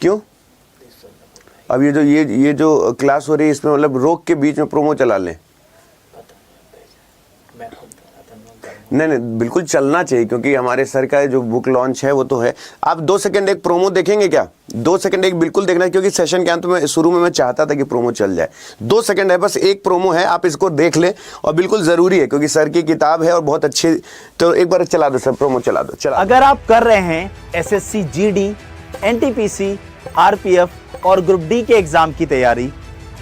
क्यों? अब ये जो क्लास हो रही है इसमें मतलब रोक के बीच में प्रोमो चला लें? नहीं, बिल्कुल चलना चाहिए, क्योंकि हमारे सर का जो बुक लॉन्च है वो तो है। आप 2 सेकंड एक प्रोमो देखेंगे क्या? 2 सेकंड एक बिल्कुल देखना है, क्योंकि सेशन के अंत में शुरू में मैं चाहता था कि प्रोमो चल जाए। 2 सेकंड है बस, एक प्रोमो है, आप इसको देख लें और बिल्कुल ज़रूरी है क्योंकि सर की किताब है और बहुत अच्छी। तो एक बार चला दो सर, प्रोमो चला दो। चला अगर आप कर रहे हैं SSC GD, NTPC, RPF और ग्रुप डी के एग्जाम की तैयारी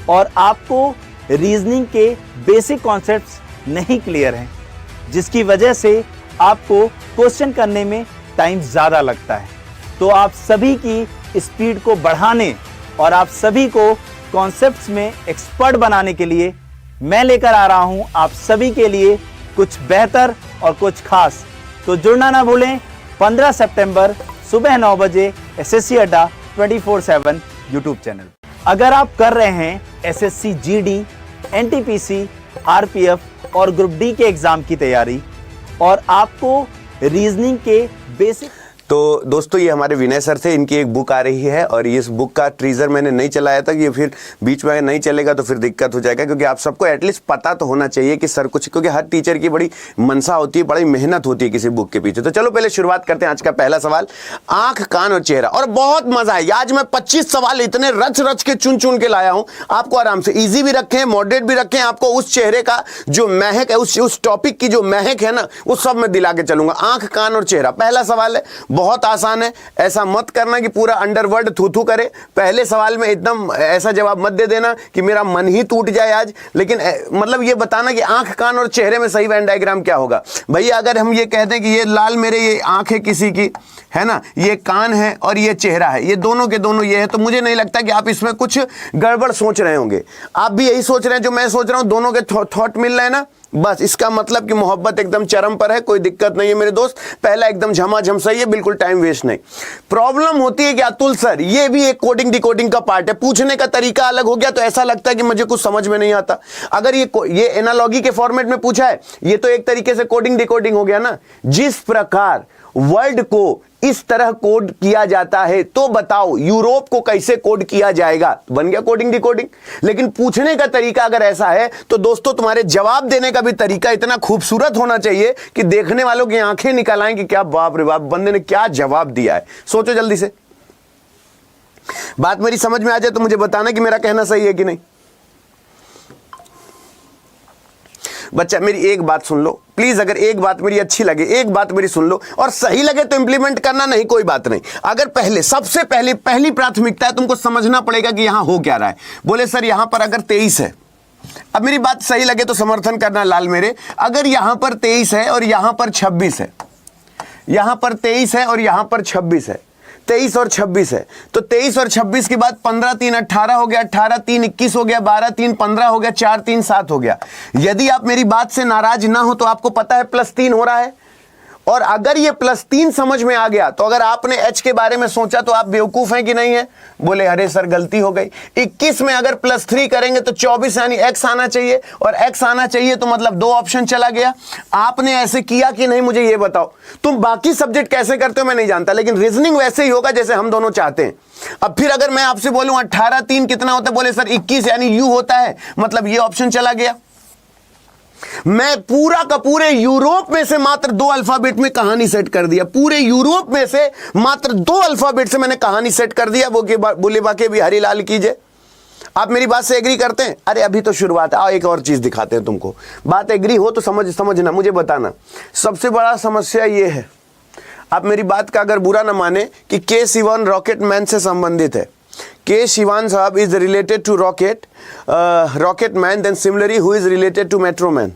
और आपको रीजनिंग के बेसिक कॉन्सेप्ट्स नहीं क्लियर हैं, जिसकी वजह से आपको क्वेश्चन करने में टाइम ज़्यादा लगता है, तो आप सभी की स्पीड को बढ़ाने और आप सभी को कॉन्सेप्ट्स में एक्सपर्ट बनाने के लिए मैं लेकर आ रहा हूं आप सभी के लिए कुछ बेहतर और कुछ खास। तो जुड़ना ना भूलें 15 सितंबर सुबह 9 बजे SSC अड्डा 24/7 यूट्यूब चैनल। अगर आप कर रहे हैं SSC GD, NTPC, RPF और ग्रुप डी के एग्जाम की तैयारी और आपको रीजनिंग के बेसिक। तो दोस्तों ये हमारे विनय सर थे, इनकी एक बुक आ रही है और इस बुक का टीजर मैंने नहीं चलाया था, ये फिर बीच में नहीं चलेगा तो फिर दिक्कत हो जाएगा, क्योंकि आप सबको एटलीस्ट पता तो होना चाहिए कि सर कुछ, क्योंकि हर टीचर की बड़ी मनसा होती है, बड़ी मेहनत होती है किसी बुक के पीछे। तो चलो पहले शुरुआत करते हैं। आज का पहला सवाल, आंख, कान और चेहरा। और बहुत मजा है, आज मैं 25 सवाल इतने रच रच के चुन चुन के लाया हूं, आपको आराम से ईजी भी रखे हैं, मॉडरेट भी रखे हैं, आपको उस चेहरे का जो महक है, उस टॉपिक की जो महक है ना, वो सब मैं दिला के चलूंगा। आंख, कान और चेहरा पहला सवाल है, बहुत आसान है। ऐसा मत करना कि पूरा अंडरवर्ड थू थू करे, पहले सवाल में एकदम ऐसा जवाब मत दे देना कि मेरा मन ही टूट जाए आज। लेकिन मतलब ये बताना कि आंख, कान और चेहरे में सही वेन डायग्राम क्या होगा। भैया अगर हम ये कहते हैं कि ये लाल मेरे ये आंख है किसी की, है ना, ये कान है और ये चेहरा है, ये दोनों के दोनों ये है, तो मुझे नहीं लगता कि आप इसमें कुछ गड़बड़ सोच रहे होंगे। आप भी यही सोच रहे हैं जो मैं सोच रहा हूं, दोनों के थॉट मिल रहे हैं ना, बस इसका मतलब कि मोहब्बत एकदम चरम पर है, कोई दिक्कत नहीं है मेरे दोस्त। पहला एकदम झमाझम सही है, बिल्कुल टाइम वेस्ट नहीं। प्रॉब्लम होती है कि अतुल सर ये भी एक कोडिंग डिकोडिंग का पार्ट है, पूछने का तरीका अलग हो गया तो ऐसा लगता है कि मुझे कुछ समझ में नहीं आता। अगर ये एनालॉजी के फॉर्मेट में पूछा है, ये तो एक तरीके से कोडिंग डिकोडिंग हो गया ना। जिस प्रकार वर्ड को इस तरह कोड किया जाता है, तो बताओ यूरोप को कैसे कोड किया जाएगा, बन गया कोडिंग डिकोडिंग। लेकिन पूछने का तरीका अगर ऐसा है तो दोस्तों तुम्हारे जवाब देने का भी तरीका इतना खूबसूरत होना चाहिए कि देखने वालों की आंखें निकल आएं कि क्या बाप रे बाप, बंदे ने क्या जवाब दिया है। सोचो जल्दी से, बात मेरी समझ में आ जाए तो मुझे बताना कि मेरा कहना सही है कि नहीं। बच्चा मेरी एक बात सुन लो प्लीज, अगर एक बात मेरी अच्छी लगे, एक बात मेरी सुन लो, और सही लगे तो इंप्लीमेंट करना, नहीं कोई बात नहीं। अगर सबसे पहली प्राथमिकता है, तुमको समझना पड़ेगा कि यहां हो क्या रहा है। बोले सर यहां पर अगर 23 है, अब मेरी बात सही लगे तो समर्थन करना लाल मेरे। अगर यहां पर 23 है और यहां पर 26 है, यहां पर 23 है और यहां पर 26 है, 23 और 26 है, तो 23 और 26 के बाद 15 3 18 हो गया, 18 3 21 हो गया, 12 3 15 हो गया, 4 3 7 हो गया। यदि आप मेरी बात से नाराज ना हो तो आपको पता है +3 हो रहा है, और अगर ये +3 समझ में आ गया तो अगर आपने h के बारे में सोचा तो आप बेवकूफ हैं कि नहीं है। बोले अरे सर गलती हो गई। 21 में अगर +3 करेंगे तो 24 यानी x आना चाहिए, और x आना चाहिए तो मतलब 2 ऑप्शन चला गया। आपने ऐसे किया कि नहीं मुझे ये बताओ। तुम बाकी सब्जेक्ट कैसे करते हो मैं नहीं जानता, लेकिन रीजनिंग वैसे ही होगा जैसे हम दोनों चाहते हैं। अब फिर अगर मैं आपसे बोलूं 18 3 कितना होता है, बोले सर 21 यानी u होता है, मतलब ये ऑप्शन चला गया। मैं पूरा का पूरे यूरोप में से मात्र 2 अल्फाबेट में कहानी सेट कर दिया, पूरे यूरोप में से मात्र 2 अल्फाबेट से मैंने कहानी सेट कर दिया। वो के बोले बाके भी हरिलाल कीजिए। आप मेरी बात से एग्री करते हैं? अरे अभी तो शुरुआत है, आओ एक और चीज दिखाते हैं तुमको। बात एग्री हो तो समझना, मुझे बताना। सबसे बड़ा समस्या ये है, आप मेरी बात का अगर बुरा ना माने, कि के सिवान रॉकेट मैन से संबंधित है। के शिवान साहब is related to rocket man, then similarly who is related to metro man.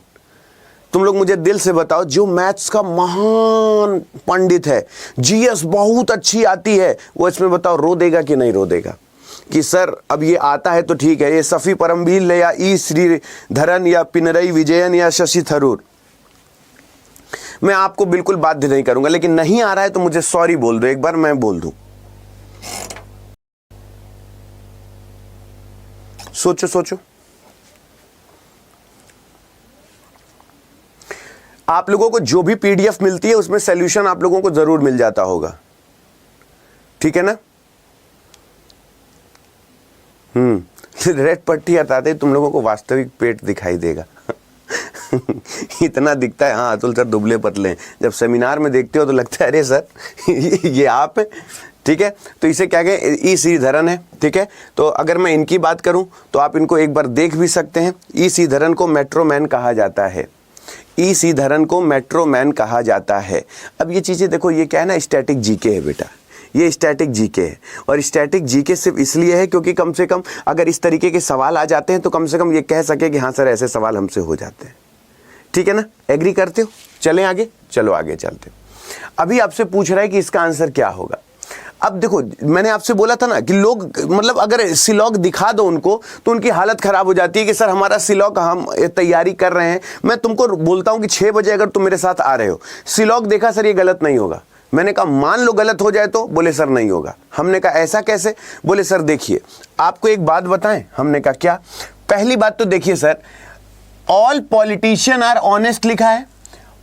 तुम लोग मुझे दिल से बताओ, जो मैथ्स का महान पंडित है, जीएस बहुत अच्छी आती है, वो इसमें बताओ रो देगा कि नहीं रो देगा कि सर अब ये आता है तो ठीक है, ये सफ़ी परमबीर या ई श्रीधरन या पिनरई विजयन या शशि थरूर, मैं आपको बिल्कुल बाध्य नहीं करूंगा। लेकिन नहीं आ रहा है तो मुझे सॉरी बोल दो, एक बार मैं बोल दूं। सोचो आप लोगों को जो भी पीडीएफ मिलती है उसमें सॉल्यूशन आप लोगों को जरूर मिल जाता होगा, ठीक है ना। रेड पट्टी हटाते ही तुम लोगों को वास्तविक पेट दिखाई देगा। इतना दिखता है। हाँ अतुल सर दुबले पतले हैं, जब सेमिनार में देखते हो तो लगता है अरे सर ये आप हैं। ठीक है, तो इसे क्या कहें, ई श्रीधरन है। ठीक है, तो अगर मैं इनकी बात करूं तो आप इनको एक बार देख भी सकते हैं। ई श्रीधरन को मेट्रोमैन कहा जाता है। ई श्रीधरन को मेट्रोमैन कहा जाता है। अब ये चीज़ें देखो, ये क्या है ना, स्टैटिक जीके है बेटा, ये स्टैटिक जीके है। और स्टैटिक जीके सिर्फ इसलिए है क्योंकि कम से कम अगर इस तरीके के सवाल आ जाते हैं तो कम से कम ये कह सके कि हाँ सर ऐसे सवाल हमसे हो जाते हैं। ठीक है ना, एग्री करते हो? चलें आगे, चलो आगे चलते। अभी आपसे पूछ रहा है कि इसका आंसर क्या होगा। अब देखो, मैंने आपसे बोला था ना कि लोग मतलब अगर सिलॉग दिखा दो उनको तो उनकी हालत खराब हो जाती है कि सर हमारा सिलॉग हम तैयारी कर रहे हैं। मैं तुमको बोलता हूं कि 6 बजे अगर तुम मेरे साथ आ रहे हो, सिलॉग देखा सर ये गलत नहीं होगा। मैंने कहा मान लो गलत हो जाए तो, बोले सर नहीं होगा। हमने कहा ऐसा कैसे? बोले सर देखिए आपको एक बात बताएं। हमने कहा क्या? पहली बात तो देखिए sir, all politician are honest लिखा है,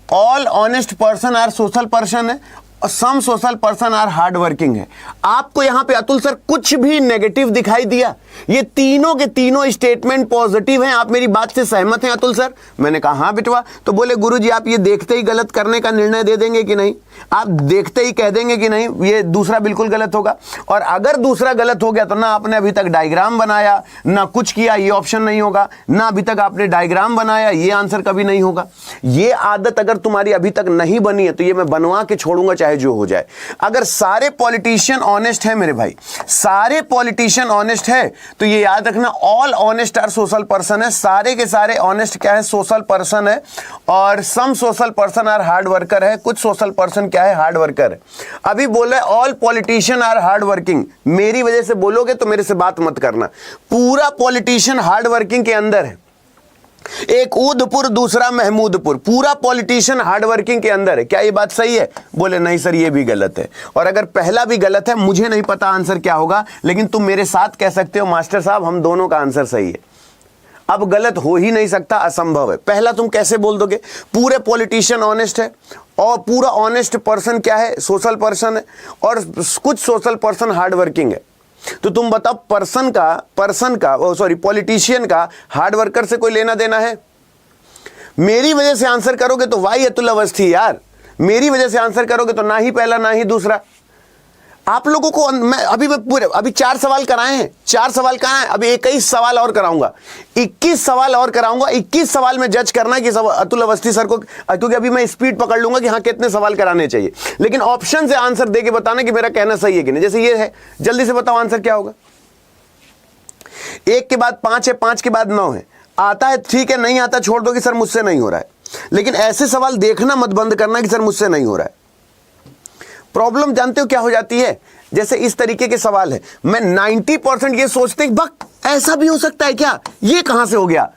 all honest person are social person है, और some social person are hard working है। आपको यहां पे अतुल सर कुछ भी नेगेटिव दिखाई दिया? ये तीनों के तीनों स्टेटमेंट पॉजिटिव हैं। आप मेरी बात से सहमत हैं अतुल सर? मैंने कहा हाँ बिटवा। तो बोले गुरुजी आप ये देखते ही गलत करने का निर्णय दे देंगे कि नहीं? आप देखते ही कह देंगे कि नहीं ये दूसरा बिल्कुल गलत होगा? और अगर दूसरा गलत हो गया तो ना आपने अभी तक डायग्राम बनाया, ना कुछ किया, ये ऑप्शन नहीं होगा। ना अभी तक आपने डायग्राम बनाया, ये आंसर कभी नहीं होगा। ये आदत अगर तुम्हारी अभी तक नहीं बनी है तो ये मैं बनवा के छोड़ूंगा चाहे जो हो जाए। अगर सारे पॉलिटिशियन ऑनेस्ट है मेरे भाई, सारे पॉलिटिशियन ऑनेस्ट है, तो ये याद रखना all honest are social person है। सारे के सारे ऑनेस्ट क्या है? सोशल पर्सन है। और some social person are hard worker है, कुछ सोशल पर्सन क्या है? हार्ड वर्कर है। अभी बोले all politician are hard working, मेरी वजह से बोलोगे तो मेरे से बात मत करना। पूरा पॉलिटिशियन हार्ड वर्किंग के अंदर है। एक उदपुर दूसरा महमूदपुर, पूरा पॉलिटिशियन हार्ड वर्किंग के अंदर है। क्या ये बात सही है? बोले नहीं सर ये भी गलत है। और अगर पहला भी गलत है, मुझे नहीं पता आंसर क्या होगा, लेकिन तुम मेरे साथ कह सकते हो मास्टर साहब हम दोनों का आंसर सही है। अब गलत हो ही नहीं सकता, असंभव है। पहला तुम कैसे बोल दोगे? पूरे पॉलिटिशियन ऑनेस्ट है और पूरा ऑनेस्ट पर्सन क्या है? सोशल पर्सन है, और कुछ सोशल पर्सन हार्ड वर्किंग है। तो तुम बताओ पॉलिटिशियन का हार्ड वर्कर से कोई लेना देना है? मेरी वजह से आंसर करोगे तो वाई अतुल अवस्थी यार, मेरी वजह से आंसर करोगे तो ना ही पहला ना ही दूसरा। आप लोगों को अभी 4 सवाल कराए हैं, 4 सवाल कहाँ हैं? अभी 21 सवाल और कराऊंगा, 21 सवाल और कराऊंगा। 21 सवाल में जज करना है कि अतुल अवस्थी सर को, क्योंकि अभी मैं स्पीड पकड़ लूंगा कि हाँ कितने सवाल कराने चाहिए, लेकिन ऑप्शन से आंसर देके बताना कि मेरा कहना सही है कि नहीं। जैसे ये है, जल्दी से बताओ आंसर क्या होगा। 1 के बाद 5 है, 5 के बाद 9 है। आता है ठीक है, नहीं आता छोड़ दो कि सर मुझसे नहीं हो रहा है। लेकिन ऐसे सवाल देखना मत बंद करना कि सर मुझसे नहीं हो रहा है। प्रॉब्लम जानते हो क्या हो जाती है? जैसे इस तरीके के सवाल है, मैं 90% ये सोचते हैं बक ऐसा भी हो सकता है क्या, ये कहां से हो गया।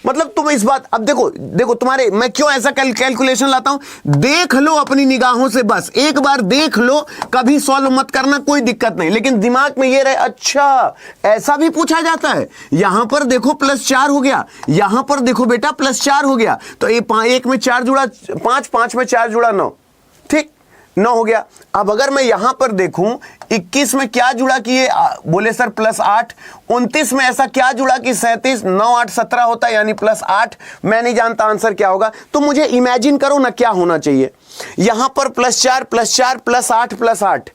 मतलब तुम इस बात, अब देखो तुम्हारे, मैं क्यों ऐसा कैलकुलेशन लाता हूं, देख लो अपनी निगाहों से, बस एक बार देख लो, कभी सॉल्व मत करना, कोई दिक्कत नहीं, लेकिन दिमाग में ये रहे अच्छा ऐसा भी पूछा जाता है। यहां पर देखो +4 हो गया, यहां पर देखो बेटा +4 हो गया, तो 1 में 4 जुड़ा 5, 5 में 4 जुड़ा 9, ठीक 9 हो गया। अब अगर मैं यहां पर देखूं 21 में क्या जुड़ा कि ये बोले सर +8, 29 में ऐसा क्या जुड़ा कि 37, 9 8 17 होता है यानी +8। मैं नहीं जानता आंसर क्या होगा, तो मुझे इमेजिन करो ना क्या होना चाहिए। यहां पर +4 +4 +8 +8,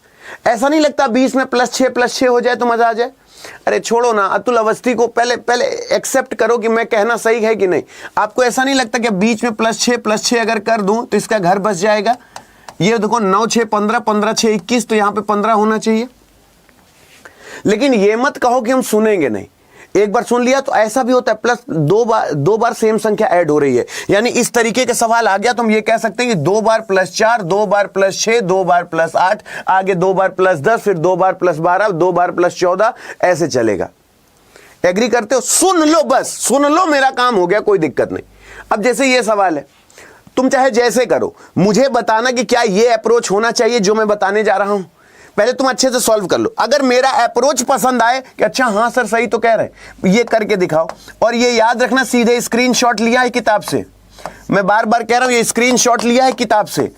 ऐसा नहीं लगता 20 में +6 हो जाए तो मजा आ जाए। अरे छोड़ो ना, अतुल अवस्थी को पहले एक्सेप्ट करो कि मैं कहना सही है कि नहीं। आपको ऐसा नहीं लगता कि बीच में +6 अगर कर दूं तो इसका घर बस जाएगा। ये देखो 9 6 15, 15 6 21, तो यहां पे 15 होना चाहिए। लेकिन ये मत कहो कि हम सुनेंगे नहीं, एक बार सुन लिया तो ऐसा भी होता है, प्लस 2 बार सेम संख्या ऐड हो रही है, यानी इस तरीके के सवाल आ गया तो हम ये कह सकते हैं कि 2 बार +4, 2 बार +6, 2 बार +8, आगे 2 बार +10, फिर 2 बार +12, 2 बार +14, ऐसे चलेगा। एग्री करते हो? सुन लो, बस सुन लो, मेरा काम हो गया, कोई दिक्कत नहीं। अब जैसे ये सवाल है, तुम चाहे जैसे करो, मुझे बताना कि क्या ये अप्रोच होना चाहिए जो मैं बताने जा रहा हूं। पहले तुम अच्छे से सॉल्व कर लो, अगर मेरा अप्रोच पसंद आए कि अच्छा हाँ सर सही तो कह रहे, ये करके दिखाओ। और ये याद रखना, सीधे स्क्रीनशॉट लिया है किताब से, मैं बार बार कह रहा हूं, ये स्क्रीनशॉट लिया है किताब से।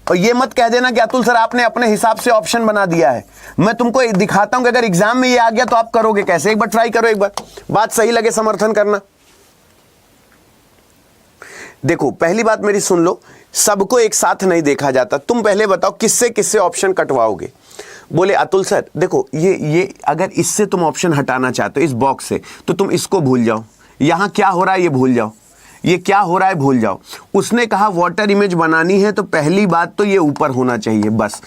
और ये मत कह देना कि अतुल सर आपने अपने हिसाब से ऑप्शन बना दिया है। मैं तुमको दिखाता हूं कि अगर एग्जाम में ये आ गया तो आप करोगे कैसे। एक बार ट्राई करो, एक बार बात सही लगे समर्थन करना। देखो पहली बात मेरी सुन लो, सबको एक साथ नहीं देखा जाता। तुम पहले बताओ किससे किससे ऑप्शन कटवाओगे। बोले अतुल सर देखो ये अगर इससे तुम ऑप्शन हटाना चाहते हो इस बॉक्स से, तो तुम इसको भूल जाओ, यहां क्या हो रहा है ये भूल जाओ, ये क्या हो रहा है भूल जाओ। उसने कहा वाटर इमेज बनानी है तो पहली बात तो ये ऊपर होना चाहिए, बस।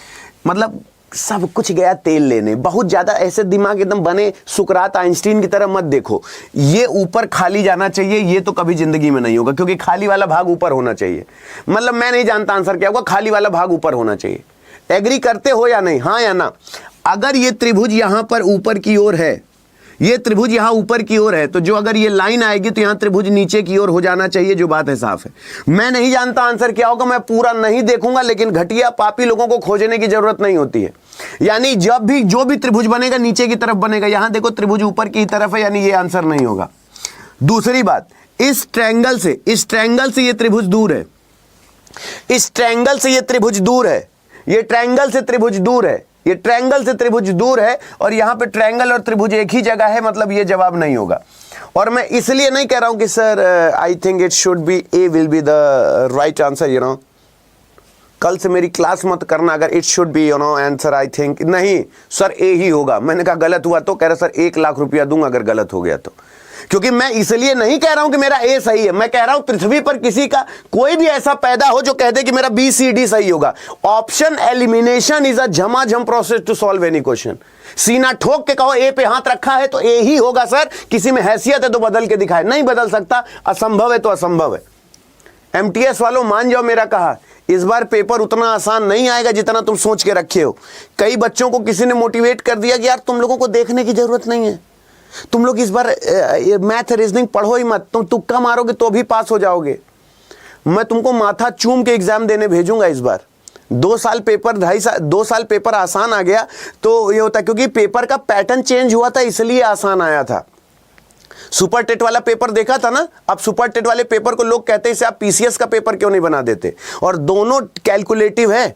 मतलब सब कुछ गया तेल लेने। बहुत ज्यादा ऐसे दिमाग एकदम बने सुकरात आइंस्टीन की तरह मत देखो। ये ऊपर खाली जाना चाहिए, ये तो कभी जिंदगी में नहीं होगा, क्योंकि खाली वाला भाग ऊपर होना चाहिए। मतलब मैं नहीं जानता आंसर क्या होगा, खाली वाला भाग ऊपर होना चाहिए। एग्री करते हो या नहीं, हाँ या ना। अगर ये त्रिभुज यहां पर ऊपर की ओर है, ये त्रिभुज यहां ऊपर की ओर है, तो जो अगर ये लाइन आएगी तो यहां त्रिभुज नीचे की ओर हो जाना चाहिए। जो बात है साफ है। मैं नहीं जानता आंसर क्या होगा, मैं पूरा नहीं देखूंगा, लेकिन घटिया पापी लोगों को खोजने की जरूरत नहीं होती है। यानी जब भी जो भी त्रिभुज बनेगा नीचे की तरफ बनेगा। यहां देखो त्रिभुज ऊपर की तरफ है, यानी ये आंसर नहीं होगा। दूसरी बात, इस ट्रायंगल से ये त्रिभुज दूर है, इस ट्रायंगल से ये त्रिभुज दूर है, ये ट्रायंगल से त्रिभुज दूर है, ये ट्रायंगल से त्रिभुज दूर है, और यहां पे ट्रायंगल और त्रिभुज एक ही जगह है। मतलब ये जवाब नहीं होगा। और मैं इसलिए नहीं कह रहा हूं कि sir I think it should be A will be the right answer, you know. कल से मेरी क्लास मत करना अगर it should be, you know, answer I think. नहीं सर ए ही होगा। मैंने कहा गलत हुआ तो कह रहा सर 1 लाख रुपया दूंगा अगर गलत हो गया तो। क्योंकि मैं इसलिए नहीं कह रहा हूं कि मेरा ए सही है, मैं कह रहा हूं पृथ्वी पर किसी का कोई भी ऐसा पैदा हो जो कह दे कि मेरा बी सी डी सही होगा। ऑप्शन एलिमिनेशन इज अ झमाझम process to solve any question. सीना ठोक के कहो ए पे हाथ रखा है तो ए ही होगा सर। किसी में हैसियत है तो बदल के दिखाए, नहीं बदल सकता। असंभव है तो असंभव है। एमटीएस वालों मान जाओ मेरा कहा, इस बार पेपर उतना आसान नहीं आएगा जितना तुम सोच के रखे हो। कई बच्चों को किसी ने मोटिवेट कर दिया कि यार तुम लोगों को देखने की जरूरत नहीं है, तुम लोग इस बार मैथ रीजनिंग पढ़ो ही मत, तुम तुक्का मारोगे तो भी पास हो जाओगे। मैं तुमको माथा चूम के एग्जाम देने भेजूंगा इस बार। 2 साल पेपर 2 साल पेपर आसान आ गया तो ये होता, क्योंकि पेपर का पैटर्न चेंज हुआ था इसलिए आसान आया था। सुपर टेट वाला पेपर देखा था ना, अब सुपर टेट वाले पेपर को लोग कहते हैं इसे आप पीसीएस का पेपर क्यों नहीं बना देते। और दोनों कैलकुलेटिव है।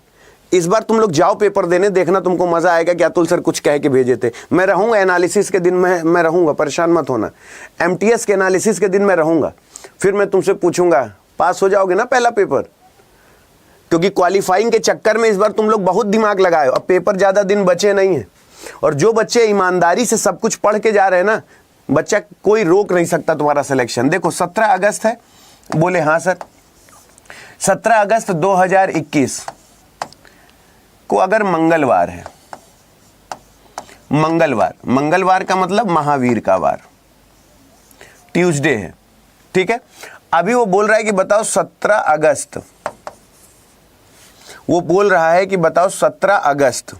इस बार तुम लोग जाओ पेपर देने, देखना तुमको मजा आएगा कि अतुल सर कुछ कह के भेजे थे। मैं रहूंगा एनालिसिस के दिन, मैं रहूंगा, परेशान मत होना। एमटीएस के एनालिसिस के दिन मैं रहूंगा, फिर मैं तुमसे पूछूंगा पास हो जाओगे ना पहला पेपर। क्योंकि क्वालिफाइंग के चक्कर में इस बार तुम लोग बहुत दिमाग लगाए, अब पेपर ज्यादा दिन बचे नहीं है। और जो बच्चे ईमानदारी से सब कुछ पढ़ के जा रहे हैं ना, बच्चा कोई रोक नहीं सकता तुम्हारा सिलेक्शन। देखो 17 अगस्त है, बोले हाँ सर। 17 अगस्त 2021 को अगर मंगलवार है, मंगलवार का मतलब महावीर का वार, ट्यूसडे है, ठीक है। अभी वो बोल रहा है कि बताओ 17 अगस्त, वो बोल रहा है कि बताओ 17 अगस्त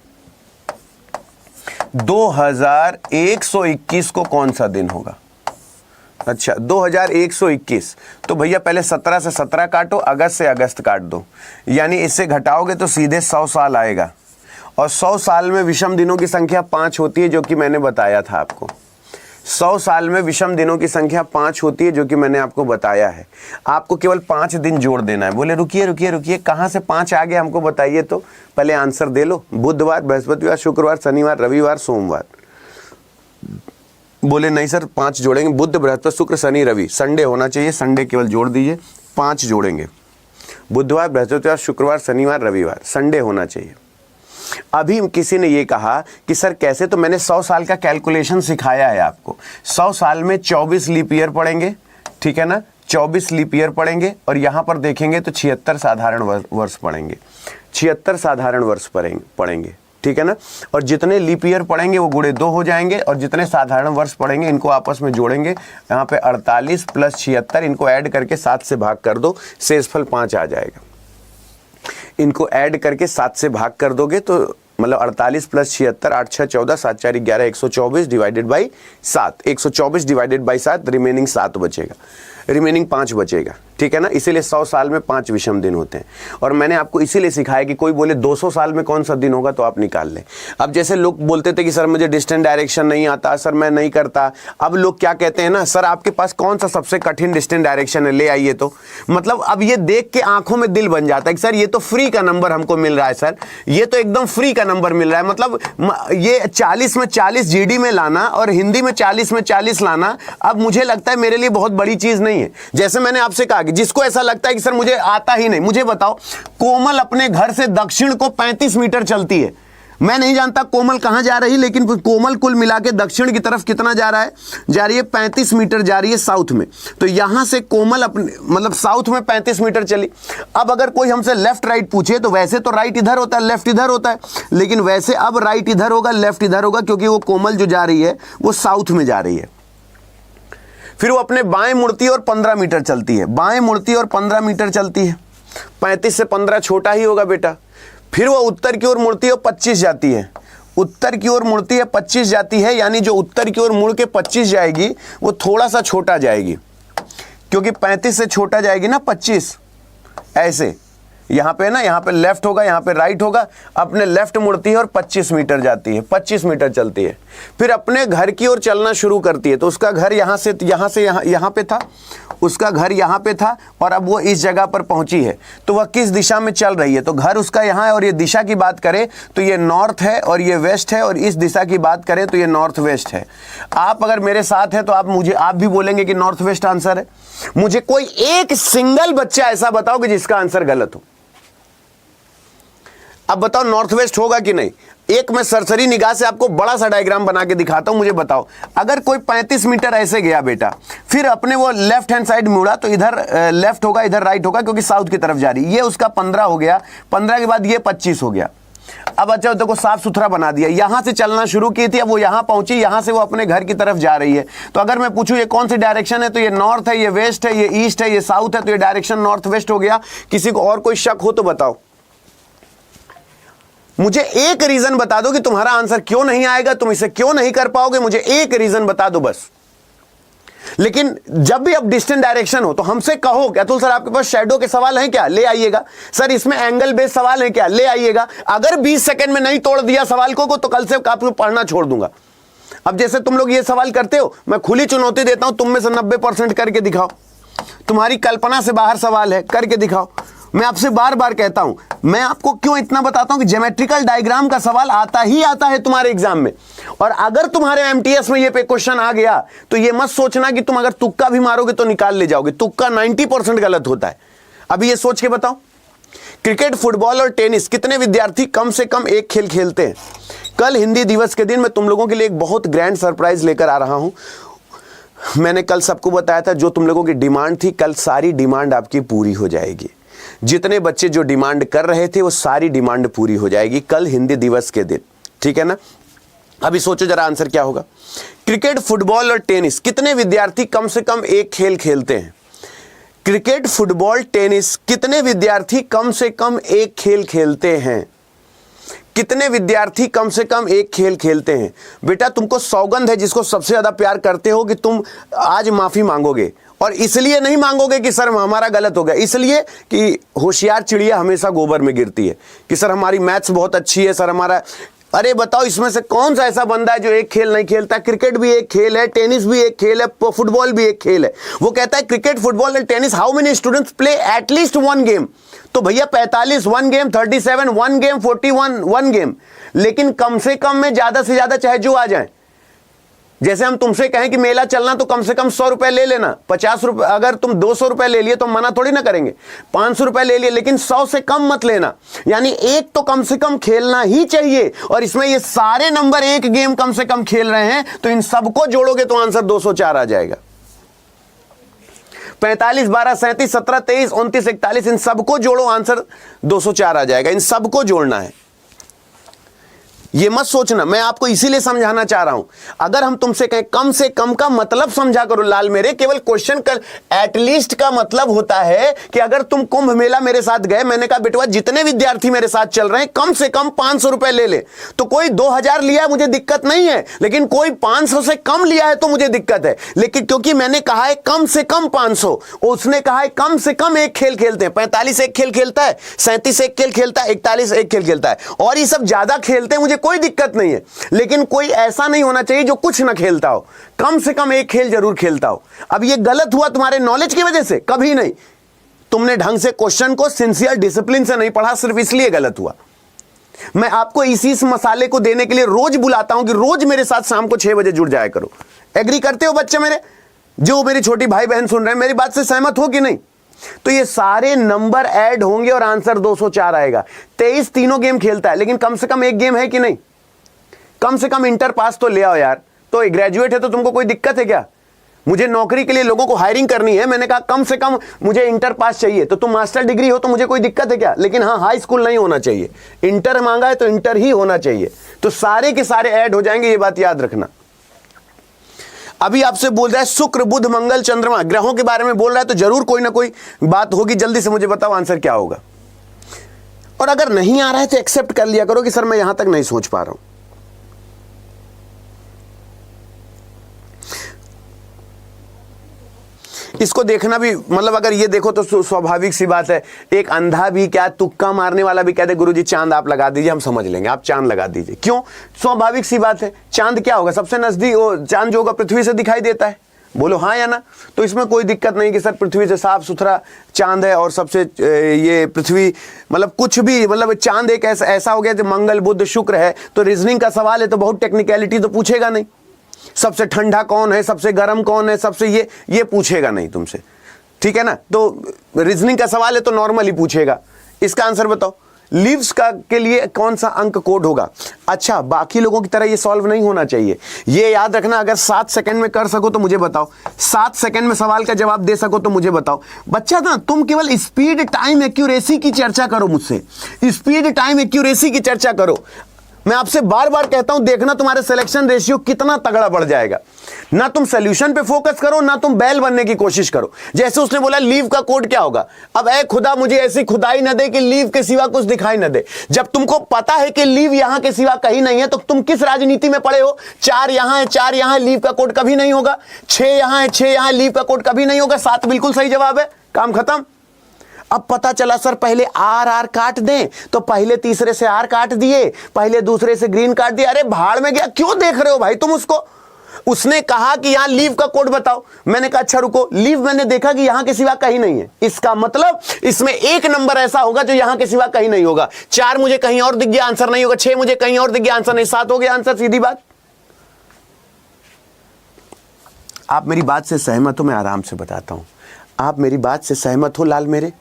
2121 को कौन सा दिन होगा। अच्छा 2121, तो भैया पहले 17 से 17 काटो, अगस्त से अगस्त काट दो, यानी इससे घटाओगे तो सीधे 100 साल आएगा। और 100 साल में विषम दिनों की संख्या 5 होती है, जो कि मैंने बताया था आपको। 100 साल में विषम दिनों की संख्या 5 होती है, जो कि मैंने आपको बताया है। आपको केवल 5 दिन जोड़ देना है। बोले रुकिए कहाँ से 5 आ गया हमको बताइए तो। पहले आंसर दे लो। बुधवार, बृहस्पतिवार, शुक्रवार, शनिवार, रविवार, सोमवार। बोले नहीं सर 5 जोड़ेंगे, बुध, बृहस्पति, शुक्र, शनि, रवि। संडे होना चाहिए, संडे केवल जोड़ दीजिए। 5 जोड़ेंगे, बुधवार, बृहस्पतिवार, शुक्रवार, शनिवार, रविवार, संडे होना चाहिए। अभी किसी ने ये कहा कि सर कैसे, तो मैंने 100 साल का कैलकुलेशन सिखाया है आपको। 100 साल में 24 लीप ईयर पढ़ेंगे, ठीक है ना, 24 लीप ईयर पढ़ेंगे। और यहाँ पर देखेंगे तो 76 साधारण वर्ष पढ़ेंगे, 76 साधारण वर्ष पढ़ेंगे, ठीक है ना। और जितने लीप ईयर पढ़ेंगे वो गुणे 2 हो जाएंगे, और जितने साधारण वर्ष पढ़ेंगे इनको आपस में जोड़ेंगे। यहाँ पे 48 प्लस 76, इनको ऐड करके 7 से भाग कर दो, शेषफल 5 आ जाएगा। इनको ऐड करके 7 से भाग कर दोगे तो मतलब 48 plus 76, 8 6 14, 7 4 11, 124 divided by 7, 124 divided by 7, remaining 7 बचेगा, रिमेनिंग 5 बचेगा, ठीक। ठीक है ना। इसीलिए 100 साल में 5 विषम दिन होते हैं। और मैंने आपको इसीलिए सिखाया कि कोई बोले 200 साल में कौन सा दिन होगा तो आप निकाल लें। अब जैसे लोग बोलते थे कि सर मुझे डिस्टेंट डायरेक्शन नहीं आता, सर मैं नहीं करता। अब लोग क्या कहते हैं ना, सर आपके पास कौन सा सबसे कठिन डिस्टेंट डायरेक्शन है, ले आइए। तो मतलब अब ये देख के आंखों में दिल बन जाता है कि सर ये तो फ्री का नंबर हमको मिल रहा है, सर ये तो एकदम फ्री का नंबर मिल रहा है। मतलब ये 40 में 40 जीडी में लाना और हिंदी में 40 में 40 लाना अब मुझे लगता है मेरे लिए बहुत बड़ी चीज नहीं है। जैसे मैंने आपसे कहा कि जिसको ऐसा लगता है कि सर मुझे आता ही नहीं, मुझे बताओ कोमल अपने घर से दक्षिण को 35 मीटर चलती है। मैं नहीं जानता कोमल कहां जा रही, लेकिन कोमल कुल मिला के दक्षिण की तरफ कितना जा रहा है, जा रही है 35 मीटर जा रही है साउथ में। तो यहां से कोमल अपने मतलब साउथ में 35 मीटर चली। अब अगर कोई हमसे लेफ्ट राइट पूछे तो वैसे तो राइट इधर होता है, लेफ्ट इधर होता है, लेकिन वैसे अब राइट इधर होगा, लेफ्ट इधर होगा, क्योंकि वो कोमल जो जा रही है वो साउथ में जा रही है। फिर वो अपने बाएं मुड़ती है और 15 मीटर चलती है, बाएं मुड़ती है और 15 मीटर चलती है। 35 से 15 छोटा ही होगा बेटा। फिर वो उत्तर की ओर मुड़ती है और 25 जाती है, उत्तर की ओर मुड़ती है 25 जाती है, यानी जो उत्तर की ओर मुड़ के 25 जाएगी वो थोड़ा सा छोटा जाएगी, क्योंकि 35 से छोटा जाएगी ना 25। ऐसे यहाँ पे ना, यहाँ पे लेफ्ट होगा, यहाँ पे राइट होगा, अपने लेफ्ट मुड़ती है और 25 मीटर जाती है, 25 मीटर चलती है। फिर अपने घर की ओर चलना शुरू करती है। तो उसका घर यहाँ से यहाँ पे था, उसका घर यहाँ पे था और अब वो इस जगह पर पहुंची है। तो वह किस दिशा में चल रही है, तो घर उसका यहाँ है और ये दिशा की बात करें तो ये नॉर्थ है और ये वेस्ट है, और इस दिशा की बात करें तो ये नॉर्थ वेस्ट है। आप अगर मेरे साथ हैं तो आप भी बोलेंगे कि नॉर्थ वेस्ट आंसर है। मुझे कोई एक सिंगल बच्चा ऐसा बताओ कि जिसका आंसर गलत हो। अब बताओ नॉर्थ वेस्ट होगा कि नहीं। एक मैं सरसरी निगाह से आपको बड़ा सा डायग्राम बना के दिखाता हूं, मुझे बताओ। अगर कोई 35 मीटर ऐसे गया बेटा, फिर अपने वो लेफ्ट हैंड साइड मुड़ा तो इधर लेफ्ट होगा, इधर राइट होगा, क्योंकि साउथ की तरफ जा रही। ये उसका 15 हो गया, 15 के बाद ये 25 हो गया। अब अच्छा देखो साफ सुथरा बना दिया, यहां से चलना शुरू की थी, अब वो यहां पहुंची, यहां से वो अपने घर की तरफ जा रही है। तो अगर मैं पूछूं ये कौन सी डायरेक्शन है, तो ये नॉर्थ है, ये वेस्ट है, ये ईस्ट है, ये साउथ है, तो ये डायरेक्शन नॉर्थ वेस्ट हो गया। किसी को और कोई शक हो तो बताओ। मुझे एक रीजन बता दो कि तुम्हारा आंसर क्यों नहीं आएगा, तुम इसे क्यों नहीं कर पाओगे, मुझे एक रीजन बता दो बस। लेकिन जब भी अब डिस्टेंट डायरेक्शन हो तो हमसे कहो कि अतुल सर आपके पास शैडो के सवाल हैं क्या, ले आइएगा। सर इसमें एंगल बेस्ड सवाल हैं क्या, ले आइएगा। अगर 20 सेकंड में नहीं तोड़ दिया सवाल को तो कल से आपको पढ़ना छोड़ दूंगा। अब जैसे तुम लोग ये सवाल करते हो, मैं खुली चुनौती देता हूं, तुम में से 90% करके दिखाओ। तुम्हारी कल्पना से बाहर सवाल है, करके दिखाओ। मैं आपसे बार बार कहता हूं, मैं आपको क्यों इतना बताता हूं कि ज्योमेट्रिकल डायग्राम का सवाल आता ही आता है तुम्हारे एग्जाम में। और अगर तुम्हारे एमटीएस में ये पे क्वेश्चन आ गया तो ये मत सोचना कि तुम अगर तुक्का भी मारोगे तो निकाल ले जाओगे। तुक्का 90% गलत होता है। अभी ये सोच के बताओ, क्रिकेट, फुटबॉल और टेनिस कितने विद्यार्थी कम से कम एक खेल खेलते हैं। कल हिंदी दिवस के दिन मैं तुम लोगों के लिए एक बहुत ग्रैंड सरप्राइज लेकर आ रहा हूं। मैंने कल सबको बताया था जो तुम लोगों की डिमांड थी, कल सारी डिमांड आपकी पूरी हो जाएगी। जितने बच्चे जो डिमांड कर रहे थे वो सारी डिमांड पूरी हो जाएगी कल हिंदी दिवस के दिन, ठीक है ना। अभी सोचो जरा आंसर क्या होगा। क्रिकेट, फुटबॉल और टेनिस कितने विद्यार्थी कम से कम एक खेल खेलते हैं। क्रिकेट, फुटबॉल, टेनिस कितने विद्यार्थी कम से कम एक खेल खेलते हैं। कितने विद्यार्थी कम से कम एक खेल खेलते हैं। बेटा तुमको सौगंध है, जिसको सबसे ज्यादा प्यार करते हो, कि तुम आज माफी मांगोगे। और इसलिए नहीं मांगोगे कि सर हमारा गलत हो गया, इसलिए कि होशियार चिड़िया हमेशा गोबर में गिरती है, कि सर हमारी मैथ्स बहुत अच्छी है, सर हमारा। अरे बताओ इसमें से कौन सा ऐसा बंदा है जो एक खेल नहीं खेलता। क्रिकेट भी एक खेल है, टेनिस भी एक खेल है, फुटबॉल भी एक खेल है। वो कहता है cricket, football and tennis, how many students play at least one game. तो भैया 45 1 गेम, 37 1 गेम, 41 1 गेम। लेकिन कम से कम में ज्यादा से ज्यादा चाहे जो आ जाए। जैसे हम तुमसे कहें कि मेला चलना तो कम से कम 100 रुपए ले लेना, 50 रुपए, अगर तुम 200 रुपए ले लिए तो मना थोड़ी ना करेंगे। 500 रुपए ले लिए, लेकिन 100 से कम मत लेना। यानी एक तो कम से कम खेलना ही चाहिए। और इसमें ये सारे नंबर एक गेम कम से कम खेल रहे हैं, तो इन सबको जोड़ोगे तो आंसर 204 आ जाएगा। 45 12 37 17 23 29 41, इन सबको जोड़ो, आंसर 204 आ जाएगा। इन सबको जोड़ना है। ये मत सोचना, मैं आपको इसीलिए समझाना चाह रहा हूं। अगर हम तुमसे कहें कम से कम का मतलब समझा करो लाल मेरे, केवल क्वेश्चन कर एटलीस्ट का मतलब होता है कि अगर तुम कुंभ मेला मेरे साथ गए, मैंने कहा बेटवा जितने विद्यार्थी मेरे साथ चल रहे हैं कम से कम 500 रुपए ले ले। तो कोई 2000 लिया है मुझे दिक्कत नहीं है, लेकिन कोई 500 से कम लिया है तो मुझे दिक्कत है। लेकिन क्योंकि मैंने कहा है कम से कम 500, उसने कहा है कम से कम एक खेल खेलते हैं। 45 एक खेल खेलता है, 37 एक खेल खेलता है, 41 एक खेल खेलता है, और ये सब ज्यादा खेलते हैं, मुझे कोई दिक्कत नहीं है। लेकिन कोई ऐसा नहीं होना चाहिए जो कुछ ना खेलता हो, कम से कम एक खेल जरूर खेलता हो। अब ये गलत हुआ तुम्हारे नॉलेज की वजह से? कभी नहीं। तुमने ढंग से क्वेश्चन को सिंसियर डिसिप्लिन से नहीं पढ़ा, सिर्फ इसलिए गलत हुआ। मैं आपको इस मसाले को देने के लिए रोज बुलाता हूं कि रोज मेरे साथ शाम को 6 बजे जुड़ जाया करो। एग्री करते हो बच्चे मेरे? जो मेरी छोटी भाई बहन सुन रहे हैं, मेरी बात से सहमत हो कि नहीं? तो ये सारे नंबर ऐड होंगे और आंसर 204 आएगा। 23 तीनों गेम खेलता है, लेकिन कम से कम एक गेम है कि नहीं? कम से कम इंटर पास तो ले आओ यार। तो ग्रेजुएट है तो तुमको कोई दिक्कत है क्या? मुझे नौकरी के लिए लोगों को हायरिंग करनी है, मैंने कहा कम से कम मुझे इंटर पास चाहिए। तो तुम मास्टर डिग्री हो तो मुझे कोई दिक्कत है क्या? लेकिन हाँ, हाई स्कूल नहीं होना चाहिए। इंटर मांगा है तो इंटर ही होना चाहिए। तो सारे के सारे ऐड हो जाएंगे, ये बात याद रखना। अभी आपसे बोल रहा है शुक्र बुध मंगल चंद्रमा, ग्रहों के बारे में बोल रहा है, तो जरूर कोई ना कोई बात होगी। जल्दी से मुझे बताओ आंसर क्या होगा। और अगर नहीं आ रहा है तो एक्सेप्ट कर लिया करो कि सर मैं यहां तक नहीं सोच पा रहा हूं। इसको देखना भी, मतलब अगर ये देखो तो स्वाभाविक सी बात है, एक अंधा भी क्या तुक्का मारने वाला भी कहते गुरुजी चांद आप लगा दीजिए, हम समझ लेंगे, आप चांद लगा दीजिए। क्यों? स्वाभाविक सी बात है। चांद क्या होगा? सबसे नजदीक वो चांद जो होगा पृथ्वी से दिखाई देता है। बोलो हाँ या ना? तो इसमें कोई दिक्कत नहीं कि सर पृथ्वी से साफ सुथरा चांद है और सबसे ये पृथ्वी, मतलब कुछ भी, मतलब चांद एक ऐसा हो गया जो मंगल बुध शुक्र है। तो रीजनिंग का सवाल है तो बहुत टेक्निकलिटी तो पूछेगा नहीं। सबसे ठंडा कौन है, सबसे गर्म कौन है, सबसे ये पूछेगा नहीं तुमसे, ठीक है ना? तो रीजनिंग का सवाल है तो नॉर्मली पूछेगा। इसका आंसर बताओ। लीव्स का के लिए कौन सा अंक कोड होगा? अच्छा, बाकी लोगों की तरह ये सॉल्व नहीं होना चाहिए, ये याद रखना। अगर 7 सेकंड में कर सको तो मुझे बताओ, 7 सेकंड में सवाल का जवाब दे सको तो मुझे बताओ। बच्चा ना, तुम केवल स्पीड टाइम एक्यूरेसी की चर्चा करो मुझसे, स्पीड टाइम एक्यूरेसी की चर्चा करो। मैं आपसे बार बार कहता हूं, देखना तुम्हारे सिलेक्शन रेशियो कितना तगड़ा बढ़ जाएगा। ना तुम सोल्यूशन पे फोकस करो, ना तुम बैल बनने की कोशिश करो। जैसे उसने बोला लीव का कोड क्या होगा, अब ऐ खुदा मुझे ऐसी खुदाई न दे कि लीव के सिवा कुछ दिखाई न दे। जब तुमको पता है कि लीव यहां के सिवा कहीं नहीं है, तो तुम किस राजनीति में पड़े हो? 4 यहां है, 4 यहां है, लीव का कोड कभी नहीं होगा। 6 यहां है, 6 यहां, लीव का कोड कभी नहीं होगा। 7 बिल्कुल सही जवाब है, काम खत्म। अब पता चला सर पहले आर काट दें, तो पहले तीसरे से आर काट दिए, पहले दूसरे से ग्रीन काट दिया। अरे भाड़ में गया, क्यों देख रहे हो भाई तुम उसको? उसने कहा कि यहां लीव का कोड बताओ, मैंने कहा अच्छा रुको, लीव मैंने देखा कि यहां के सिवा कहीं नहीं है। इसका मतलब इसमें एक नंबर ऐसा होगा जो यहां के सिवा कहीं नहीं होगा। 4 मुझे कहीं और दिख गया, आंसर नहीं होगा। 6 मुझे कहीं और दिख गया, आंसर नहीं। 7 हो गया आंसर, सीधी बात। आप मेरी बात से सहमत हो? मैं आराम से बताता हूं। आप मेरी बात से सहमत हो लाल मेरे?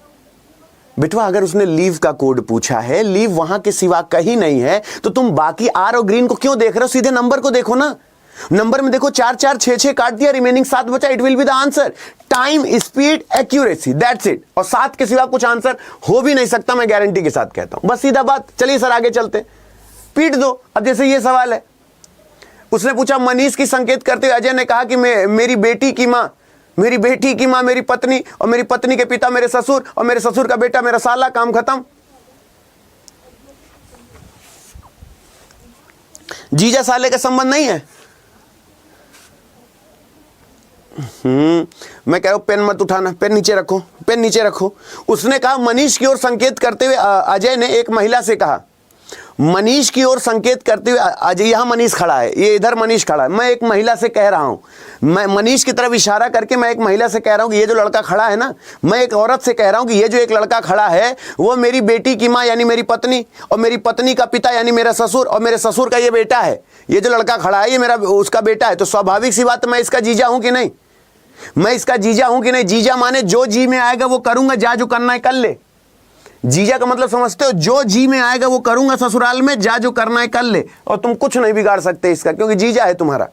बेटवा, अगर उसने लीव का कोड पूछा है, लीव वहां के सिवा कहीं नहीं है, तो तुम बाकी आर और ग्रीन को क्यों देख रहे हो? सीधे नंबर को देखो ना। नंबर में देखो, 4 4 6 6 काट दिया, रिमेनिंग 7 बचा। It will be the answer. Time, speed, accuracy, that's it. और 7 के सिवा कुछ आंसर हो भी नहीं सकता, मैं गारंटी के साथ कहता हूं। बस सीधा बात। चलिए सर आगे चलते, पीट दो। अब जैसे ये सवाल है, उसने पूछा मनीष की संकेत करते हुए अजय ने कहा कि मेरी बेटी की मां, मेरी बेटी की मां मेरी पत्नी, और मेरी पत्नी के पिता मेरे ससुर, और मेरे ससुर का बेटा मेरा साला। काम खत्म। जीजा साले का संबंध नहीं है। मैं कह रहा हूं पेन मत उठाना, पेन नीचे रखो, पेन नीचे रखो। उसने कहा मनीष की ओर संकेत करते हुए अजय ने एक महिला से कहा, मनीष की ओर संकेत करते हुए अजय, यहां मनीष खड़ा है, ये इधर मनीष खड़ा है, मैं एक महिला से कह रहा हूं, मैं मनीष की तरफ इशारा करके मैं एक महिला से कह रहा हूं कि ये जो लड़का खड़ा है ना, मैं एक औरत से कह रहा हूं कि ये जो एक लड़का खड़ा है वो मेरी बेटी की मां यानी मेरी पत्नी, और मेरी पत्नी का पिता यानी मेरा ससुर, और मेरे ससुर का ये बेटा है। ये जो लड़का खड़ा है ये मेरा उसका बेटा है। तो स्वाभाविक सी बात, मैं इसका जीजा हूं कि नहीं? मैं इसका जीजा हूं कि नहीं? जीजा माने जो जी में आएगा वो करूंगा, जा जो करना है कर ले। जीजा का मतलब समझते हो? जो जी में आएगा वो करूंगा ससुराल में, जा जो करना है कर ले। और तुम कुछ नहीं बिगाड़ सकते इसका, क्योंकि जीजा है तुम्हारा।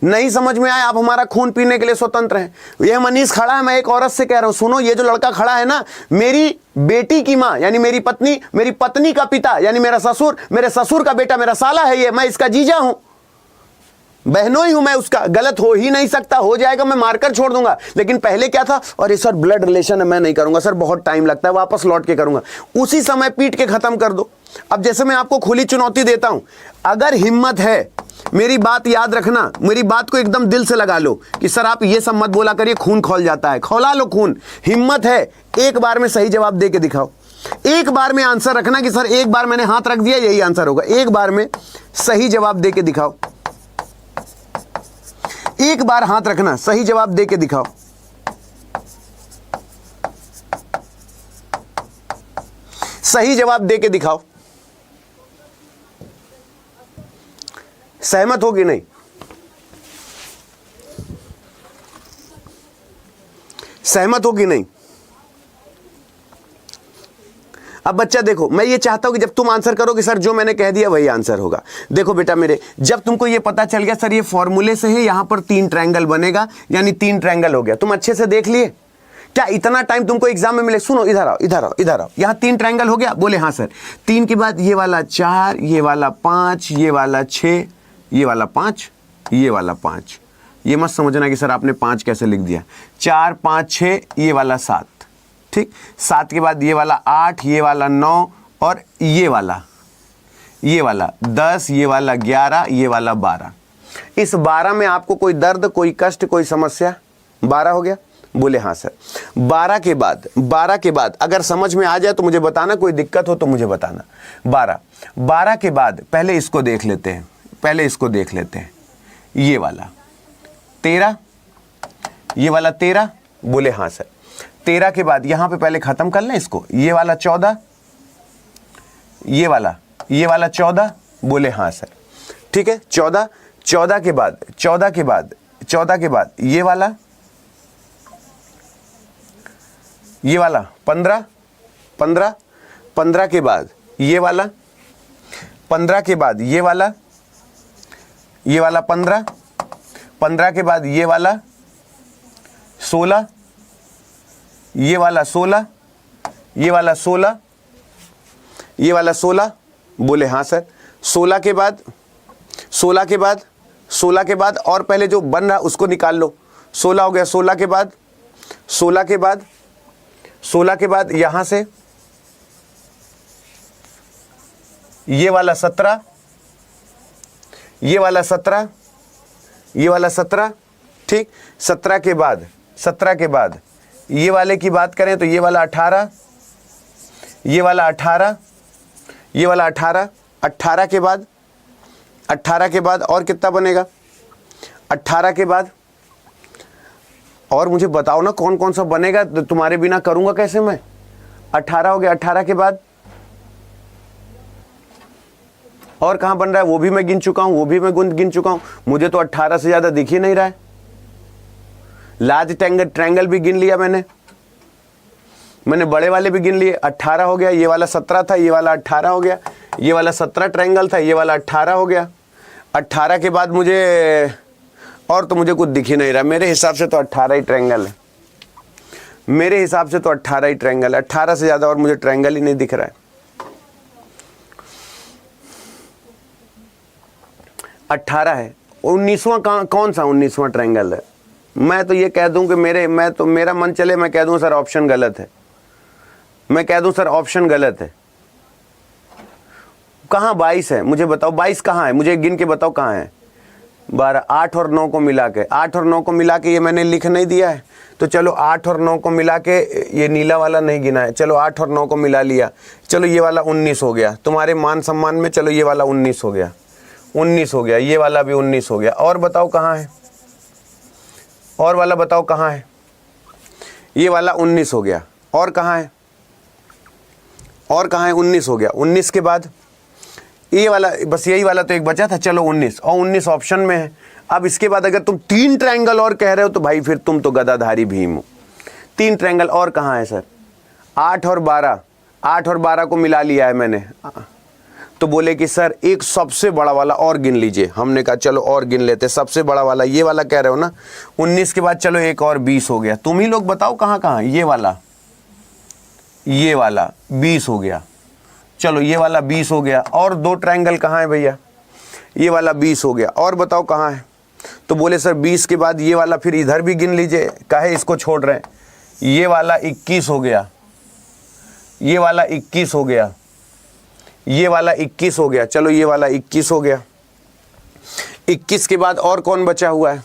नहीं समझ में आया, आप हमारा खून पीने के लिए स्वतंत्र हैं। यह मनीष खड़ा है, मैं एक औरत से कह रहा हूं, सुनो, ये जो लड़का खड़ा है ना, मेरी बेटी की मां यानी मेरी पत्नी का पिता यानी मेरा ससुर, मेरे ससुर का बेटा मेरा साला है ये, मैं इसका जीजा हूं, बहनों ही हूं मैं उसका, गलत हो ही नहीं सकता, हो जाएगा मैं मारकर छोड़ दूंगा। लेकिन पहले क्या था, अरे सर ब्लड रिलेशन है, मैं नहीं करूंगा सर, बहुत टाइम लगता है, वापस लौट के करूंगा। उसी समय पीट के खत्म कर दो। अब जैसे मैं आपको खुली चुनौती देता हूं, अगर हिम्मत है, मेरी बात याद रखना, मेरी बात को एकदम दिल से लगा लो कि सर आप ये सब मत बोला करिए, खून खौल जाता है, खौला लो खून। हिम्मत है, एक बार में सही जवाब दे के दिखाओ। एक बार में आंसर रखना कि सर एक बार मैंने हाथ रख दिया यही आंसर होगा, एक बार में सही जवाब दे के दिखाओ। एक बार हाथ रखना, सही जवाब दे के दिखाओ। सही जवाब दे के दिखाओ। सहमत हो कि नहीं? सहमत हो कि नहीं? अब बच्चा देखो, मैं ये चाहता हूं कि जब तुम आंसर करोगे सर जो मैंने कह दिया वही आंसर होगा। देखो बेटा मेरे, जब तुमको ये पता चल गया सर ये फॉर्मूले से है, यहां पर 3 ट्रायंगल बनेगा यानी 3 ट्रायंगल हो गया, तुम अच्छे से देख लिए? क्या इतना टाइम तुमको एग्जाम में मिले? सुनो, इधर आओ इधर आओ इधर आओ, यहां 3 ट्रायंगल हो गया? बोले हाँ सर। 3 के बाद ये वाला 4, ये वाला 5, ये वाला 6, ये वाला 5, ये वाला 5। ये मत समझना कि सर आपने 5 कैसे लिख दिया। 4, 5, 6, ये वाला 7, ठीक। 7 के बाद ये वाला 8, ये वाला 9 और ये वाला 10, ये वाला 11, ये वाला 12। इस 12 में आपको कोई दर्द, कोई कष्ट, कोई समस्या? 12 हो गया? बोले हाँ सर। 12 के बाद अगर समझ में आ जाए तो मुझे बताना, कोई दिक्कत हो तो मुझे बताना। 12 के बाद पहले इसको देख लेते हैं, ये वाला 13, ये वाला 13, बोले हाँ सर। 13 के बाद यहां पे पहले खत्म कर लें इसको, ये वाला 14, ये वाला 14, बोले हाँ सर, ठीक है। 14 के बाद ये वाला 15 के बाद ये वाला 15 के बाद ये वाला 15 के बाद ये वाला 16, ये वाला 16, ये वाला 16, ये वाला 16, बोले हाँ सर। 16 के बाद और पहले जो बन रहा उसको निकाल लो। 16 हो गया। 16 के बाद यहां से ये वाला 17, ये वाला 17, ये वाला 17, ठीक। 17 के बाद ये वाले की बात करें तो ये वाला 18, ये वाला 18, ये वाला 18। 18 के बाद और कितना बनेगा? 18 के बाद और मुझे बताओ ना कौन कौन सा बनेगा, तुम्हारे बिना करूंगा कैसे मैं? 18 हो गया। 18 के बाद और कहां बन रहा है? वो भी मैं गिन चुका हूं, मुझे तो 18 से ज्यादा दिख ही नहीं रहा है। लार्ज ट्रायंगल भी गिन लिया मैंने बड़े वाले भी गिन लिए। 18 हो गया। ये वाला 17 था, ये वाला 18 हो गया। ये वाला 17 ट्रायंगल था, ये वाला 18 हो गया। 18 के बाद मुझे और तो मुझे कुछ दिख ही नहीं रहा। मेरे हिसाब से तो 18 ही ट्रायंगल है, 18 से ज्यादा और मुझे ट्रायंगल ही नहीं दिख रहा है। 18 है। 19वां कौन सा 19वां ट्रायंगल है? मैं तो ये कह दूं कि मेरा मन चले मैं कह दूं सर ऑप्शन गलत है, कहाँ 22 है? मुझे बताओ 22 कहाँ है? मुझे गिन के बताओ कहाँ है? 12, 8 और 9 को मिला के ये मैंने लिख नहीं दिया है, तो चलो 8 और 9 को मिला के, ये नीला वाला नहीं गिना है, चलो 8 और 9 को मिला लिया, चलो ये वाला 19 हो गया तुम्हारे मान सम्मान में। चलो ये वाला 19 हो गया, ये वाला भी 19 हो गया। और बताओ कहाँ है? और वाला बताओ कहाँ है? ये वाला 19 हो गया। और कहाँ है? 19 हो गया। 19 के बाद ये वाला, बस यही वाला तो एक बचा था, चलो 19, और 19 ऑप्शन में है। अब इसके बाद अगर तुम 3 ट्रायंगल और कह रहे हो तो भाई फिर तुम तो गदाधारी भीम हो। 3 ट्रायंगल और कहाँ है सर? 8 और 12 को मिला लिया है मैंने, तो बोले कि सर एक सबसे बड़ा वाला और गिन लीजिए। हमने कहा चलो और गिन लेते। सबसे बड़ा वाला ये वाला कह रहे हो ना, 19 के बाद चलो एक और 20 हो गया। तुम ही लोग बताओ कहाँ कहाँ, ये वाला 20 हो गया, चलो ये वाला 20 हो गया। और 2 ट्रायंगल कहाँ है भैया, ये वाला 20 हो गया। और बताओ कहाँ है, तो बोले सर 20 के बाद ये वाला फिर इधर भी गिन लीजिए, काहे इसको छोड़ रहे हैं। ये वाला 21 हो गया, ये वाला 21 हो गया, ये वाला 21 हो गया, चलो ये वाला 21 हो गया। 21 के बाद और कौन बचा हुआ है,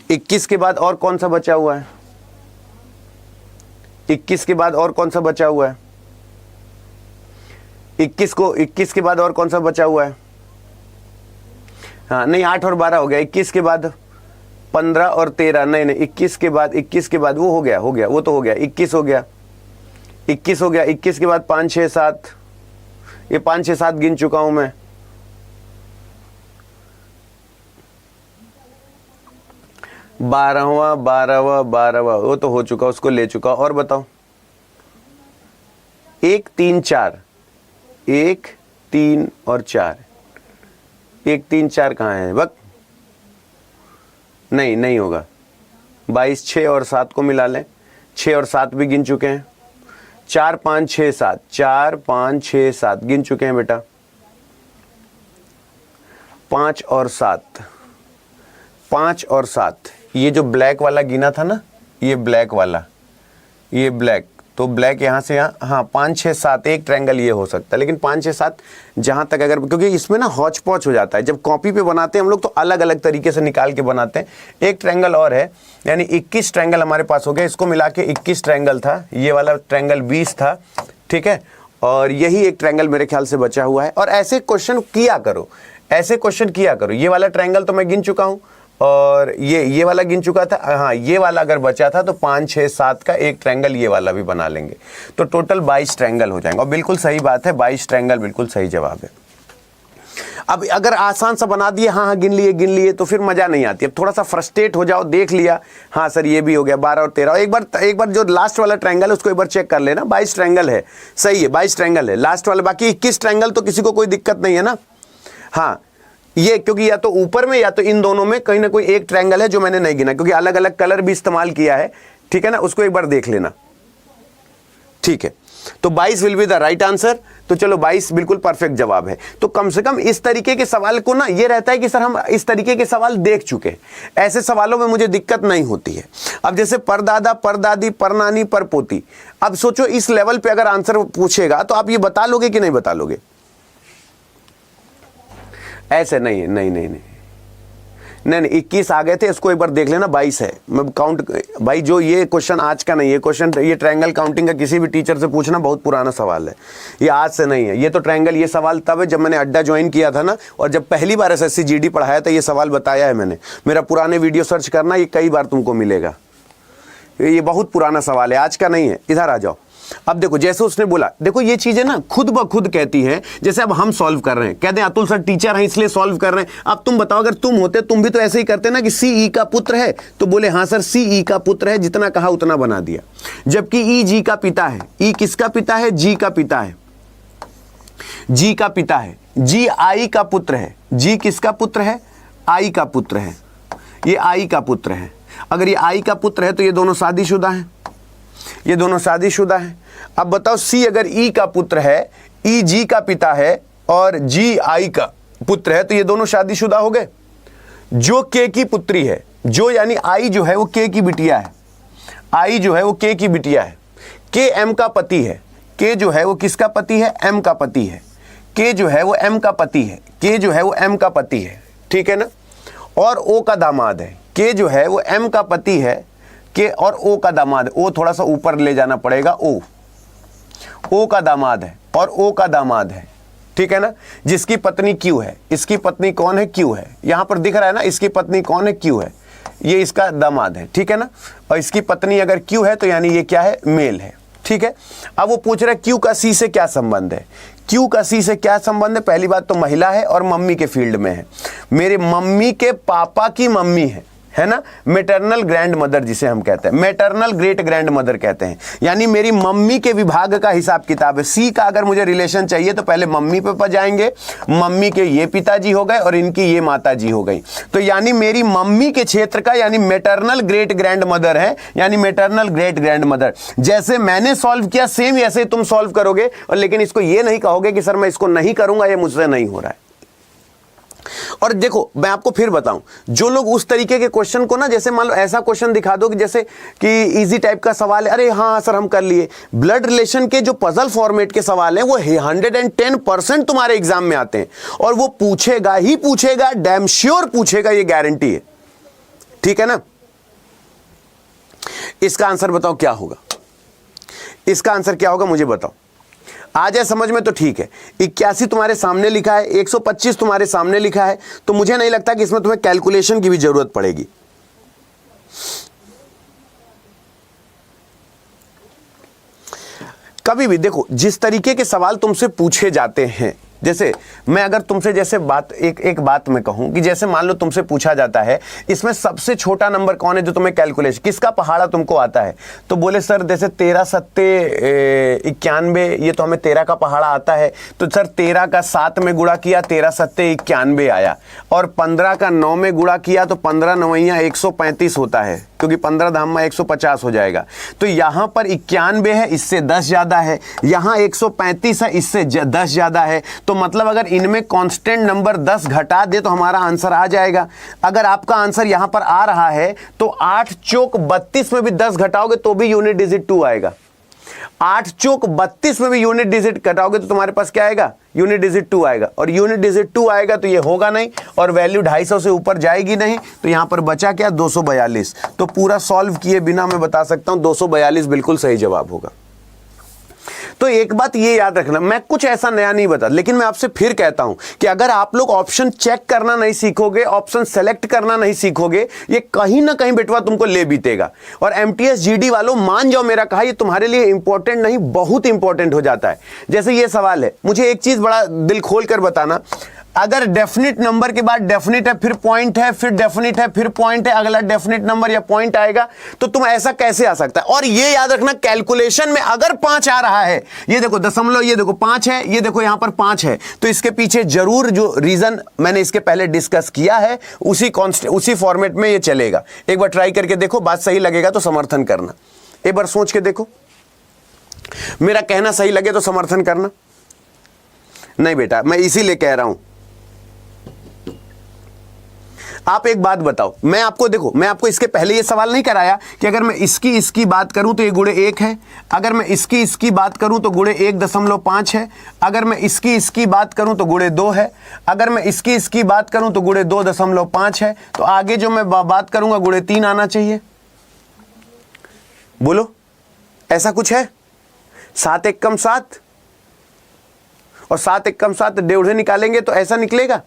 21 के बाद और कौन सा बचा हुआ है, 21 के बाद और कौन सा बचा हुआ है, 21 के बाद और कौन सा बचा हुआ है। हाँ नहीं, 8 और 12 हो गया। 21 के बाद 15 और 13, नहीं 21 के बाद वो हो गया, वो तो हो गया, 21 हो गया, 21 हो गया। 21 के बाद 5 6 7, ये 5 6 7 गिन चुका हूं मैं। बारहवां वो तो हो चुका, उसको ले चुका। और बताओ 1 3 4, 1 3 और 4, 1 3 4 कहाँ है वक्त, नहीं होगा। 22 6 और 7 को मिला लें, 6 और 7 भी गिन चुके हैं। 4 5 6 7, 4 5 6 7 गिन चुके हैं बेटा। 5 और 7, ये जो ब्लैक वाला गिना था ना, ये ब्लैक वाला, ये ब्लैक, तो ब्लैक यहाँ से यहाँ, हाँ 5 6 7 एक ट्रायंगल ये हो सकता है। लेकिन 5 6 7 जहाँ तक अगर, क्योंकि इसमें ना हौच पौच हो जाता है, जब कॉपी पे बनाते हैं हम लोग तो अलग अलग तरीके से निकाल के बनाते हैं। एक ट्रायंगल और है, यानी 21 ट्रायंगल हमारे पास हो गया। इसको मिला के 21 ट्रायंगल था, ये वाला ट्रायंगल 20 था, ठीक है। और यही एक ट्रायंगल मेरे ख्याल से बचा हुआ है। और ऐसे क्वेश्चन किया करो, ये वाला ट्रायंगल तो मैं गिन चुका हूँ, और ये वाला गिन चुका था। हाँ ये वाला अगर बचा था तो 5 6 7 का एक ट्रायंगल ये वाला भी बना लेंगे, तो टोटल 22 ट्रायंगल हो जाएंगे। और बिल्कुल सही बात है, 22 ट्रायंगल बिल्कुल सही जवाब है। अब अगर आसान सा बना दिए, हाँ गिन लिए, तो फिर मजा नहीं आती। अब थोड़ा सा फ्रस्ट्रेट हो जाओ, देख लिया, हाँ सर ये भी हो गया, 12 और 13। एक बार जो लास्ट वाला ट्रायंगल है उसको एक बार चेक कर लेना। 22 ट्रायंगल है, सही है, 22 ट्रायंगल है लास्ट वाला। बाकी 21 ट्रायंगल तो किसी को कोई दिक्कत नहीं है ना। हाँ ये, क्योंकि या तो ऊपर में या तो इन दोनों में कहीं ना कोई एक ट्रायंगल है जो मैंने नहीं गिना, क्योंकि अलग अलग कलर भी इस्तेमाल किया है, ठीक है ना। उसको एक बार देख लेना, ठीक है। तो 22 will be the right answer. तो चलो 22 बिल्कुल परफेक्ट जवाब है। तो कम से कम इस तरीके के सवाल को ना, ये रहता है कि सर हम इस तरीके के सवाल देख चुके, ऐसे सवालों में मुझे दिक्कत नहीं होती है। अब जैसे परदादा, परदादी, परनानी, परपोती, अब सोचो इस लेवल पे अगर आंसर पूछेगा तो आप ये बता लोगे कि नहीं बता लोगे। ऐसे नहीं, 21 आ गए थे, इसको एक बार देख लेना। 22 है, मैं काउंट भाई, जो ये क्वेश्चन आज का नहीं है, क्वेश्चन ये ट्रायंगल काउंटिंग का किसी भी टीचर से पूछना, बहुत पुराना सवाल है, ये आज से नहीं है। ये तो ट्रायंगल, ये सवाल तब है जब मैंने अड्डा ज्वाइन किया था ना, और जब पहली बार एसएससी जीडी पढ़ाया था, ये सवाल बताया है मैंने। मेरा पुराने वीडियो सर्च करना, ये कई बार तुमको मिलेगा। ये बहुत पुराना सवाल है, आज का नहीं है। इधर आ जाओ। अब देखो, जैसे उसने बोला, देखो ये चीजें ना खुद ब खुद कहती हैं। जैसे अब हम सॉल्व कर रहे हैं, कहते हैं अतुल सर टीचर हैं इसलिए सॉल्व कर रहे हैं। अब तुम बताओ, अगर तुम होते, तुम भी तो ऐसे ही करते ना कि सी ई का पुत्र है, तो बोले हाँ सर सी ई का पुत्र है, जितना कहा उतना बना दिया। जबकि ई जी का पिता है। ई किसका पिता है? जी का पिता है, जी का पिता है। जी आई का पुत्र है। जी किसका पुत्र है? आई का पुत्र है। ये आई का पुत्र है। अगर ये आई का पुत्र है तो ये दोनों शादीशुदा हैं, ये दोनों शादीशुदा हैं। अब बताओ, सी अगर ई का पुत्र है, ई जी का पिता है और जी आई का पुत्र है, तो ये दोनों शादीशुदा हो गए। जो के की पुत्री है, जो यानी आई जो है वो के की बिटिया है, आई जो है वो के की बिटिया है। के एम का पति है। के जो है वो किसका पति है? एम का पति है। के जो है वो एम का पति है। के जो है वो एम का पति है, ठीक है ना। और ओ का दामाद है। के जो है वो एम का पति है, के और ओ का दामाद। ओ थोड़ा सा ऊपर ले जाना पड़ेगा, ओ का दामाद है और ओ का दामाद है, ठीक है ना। जिसकी पत्नी क्यू है, इसकी पत्नी कौन है? क्यू है। यहां पर दिख रहा है ना, इसकी पत्नी कौन है? क्यू है। ये इसका दामाद है, ठीक है ना। और इसकी पत्नी अगर क्यू है तो यानी ये क्या है? मेल है, ठीक है। अब वो पूछ रहा है क्यू का सी से क्या संबंध है? क्यू का सी से क्या संबंध है? पहली बात तो महिला है और मम्मी के फील्ड में है। मेरे मम्मी के पापा की मम्मी है, है ना, मैटरनल ग्रैंड मदर जिसे हम कहते हैं, मैटरनल ग्रेट ग्रैंड मदर कहते हैं, यानी मेरी मम्मी के विभाग का हिसाब किताब है। सी का अगर मुझे रिलेशन चाहिए तो पहले मम्मी पे जाएंगे, मम्मी के ये पिताजी हो गए और इनकी ये माता जी हो गई, तो यानी मेरी मम्मी के क्षेत्र का यानी मैटरनल ग्रेट ग्रैंड मदर है, यानी मैटरनल ग्रेट ग्रैंड मदर। जैसे मैंने सॉल्व किया सेम ऐसे तुम सॉल्व करोगे, और लेकिन इसको ये नहीं कहोगे कि सर मैं इसको नहीं करूंगा, ये मुझसे नहीं हो रहा है। और देखो मैं आपको फिर बताऊं, जो लोग उस तरीके के क्वेश्चन को ना, जैसे मान लो ऐसा क्वेश्चन दिखा दो कि जैसे कि इजी टाइप का सवाल है, अरे हाँ सर हम कर लिए, ब्लड रिलेशन के जो पजल फॉर्मेट के सवाल हैं वो 110% तुम्हारे एग्जाम में आते हैं, और वो पूछेगा ही पूछेगा, डैम श्योर पूछेगा, ये गारंटी है, ठीक है ना। इसका आंसर बताओ क्या होगा, इसका आंसर क्या होगा मुझे बताओ, आ जाए समझ में तो ठीक है। 81 तुम्हारे सामने लिखा है, 125 तुम्हारे सामने लिखा है, तो मुझे नहीं लगता कि इसमें तुम्हें कैलकुलेशन की भी जरूरत पड़ेगी। कभी भी देखो, जिस तरीके के सवाल तुमसे पूछे जाते हैं, जैसे मैं अगर तुमसे जैसे एक बात मैं कहूं कि जैसे मान लो तुमसे पूछा जाता है इसमें सबसे छोटा नंबर कौन है जो तुम्हें कैलकुलेशन, किसका पहाड़ा तुमको आता है, तो बोले सर जैसे 13 सत्ते 91, ये तो हमें 13 का पहाड़ा आता है, तो सर 13 का 7 में गुणा किया 13 सत्ते 91 आया, और 15 का 9 में गुणा किया तो 15 नवैया 135 होता है, क्योंकि 15 धामा 150 हो जाएगा। तो यहां पर 91 है, इससे 10 ज्यादा है, यहां 135 है, इससे 10 ज्यादा है, तो मतलब अगर इनमें कांस्टेंट नंबर 10 घटा दे तो हमारा आंसर आ जाएगा। अगर आपका आंसर यहां पर आ रहा है तो 8 चौक 32 में भी 10 घटाओगे तो भी यूनिट डिजिट 2 आएगा, 8 चौक 32 में भी यूनिट डिजिट घटाओगे तो तुम्हारे पास क्या आएगा, यूनिट डिजिट 2 आएगा, और यूनिट डिजिट 2 आएगा तो ये होगा नहीं, और वैल्यू 250 से ऊपर जाएगी नहीं, तो यहां पर बचा क्या 242। तो पूरा सॉल्व किए बिना मैं बता सकता हूं 242 बिल्कुल सही जवाब होगा। तो एक बात ये याद रखना, मैं कुछ ऐसा नया नहीं बता, लेकिन मैं आपसे फिर कहता हूं कि अगर आप लोग ऑप्शन चेक करना नहीं सीखोगे, ऑप्शन सेलेक्ट करना नहीं सीखोगे, ये कहीं ना कहीं बेटवा तुमको ले बीतेगा। और एमटीएस जीडी वालों मान जाओ, मेरा कहा ये तुम्हारे लिए इंपॉर्टेंट नहीं, बहुत इंपॉर्टेंट हो जाता है। जैसे ये सवाल है, मुझे एक चीज बड़ा दिल खोल कर बताना, अगर डेफिनिट नंबर के बाद डेफिनिट है, फिर पॉइंट है, फिर डेफिनिट है, फिर पॉइंट है, अगला डेफिनिट नंबर या पॉइंट आएगा, तो तुम ऐसा कैसे आ सकता है। और ये याद रखना, कैलकुलेशन में अगर 5 आ रहा है, ये देखो दशमलव, ये देखो 5 है, ये देखो यहां पर 5 है, तो इसके पीछे जरूर जो रीजन मैंने इसके पहले डिस्कस किया है उसी फॉर्मेट में ये चलेगा। एक बार ट्राई करके देखो, बात सही लगेगा तो समर्थन करना, एक बार सोच के देखो, मेरा कहना सही लगे तो समर्थन करना। नहीं बेटा, मैं इसीलिए कह रहा हूं, आप एक बात बताओ, मैं आपको देखो, मैं आपको इसके पहले ये सवाल नहीं कराया कि अगर मैं इसकी बात करूं तो ये गुणे 1 है, अगर मैं इसकी बात करूं तो गुणे 1.5 है, अगर मैं इसकी बात करूं तो गुणे 2 है, अगर मैं इसकी बात करूं तो गुणे 2.5 है, तो आगे जो मैं बात करूंगा गुणे 3 आना चाहिए। बोलो ऐसा कुछ है? 7 1 कम 7 और 7 1 कम 7 डेढ़े निकालेंगे तो ऐसा निकलेगा।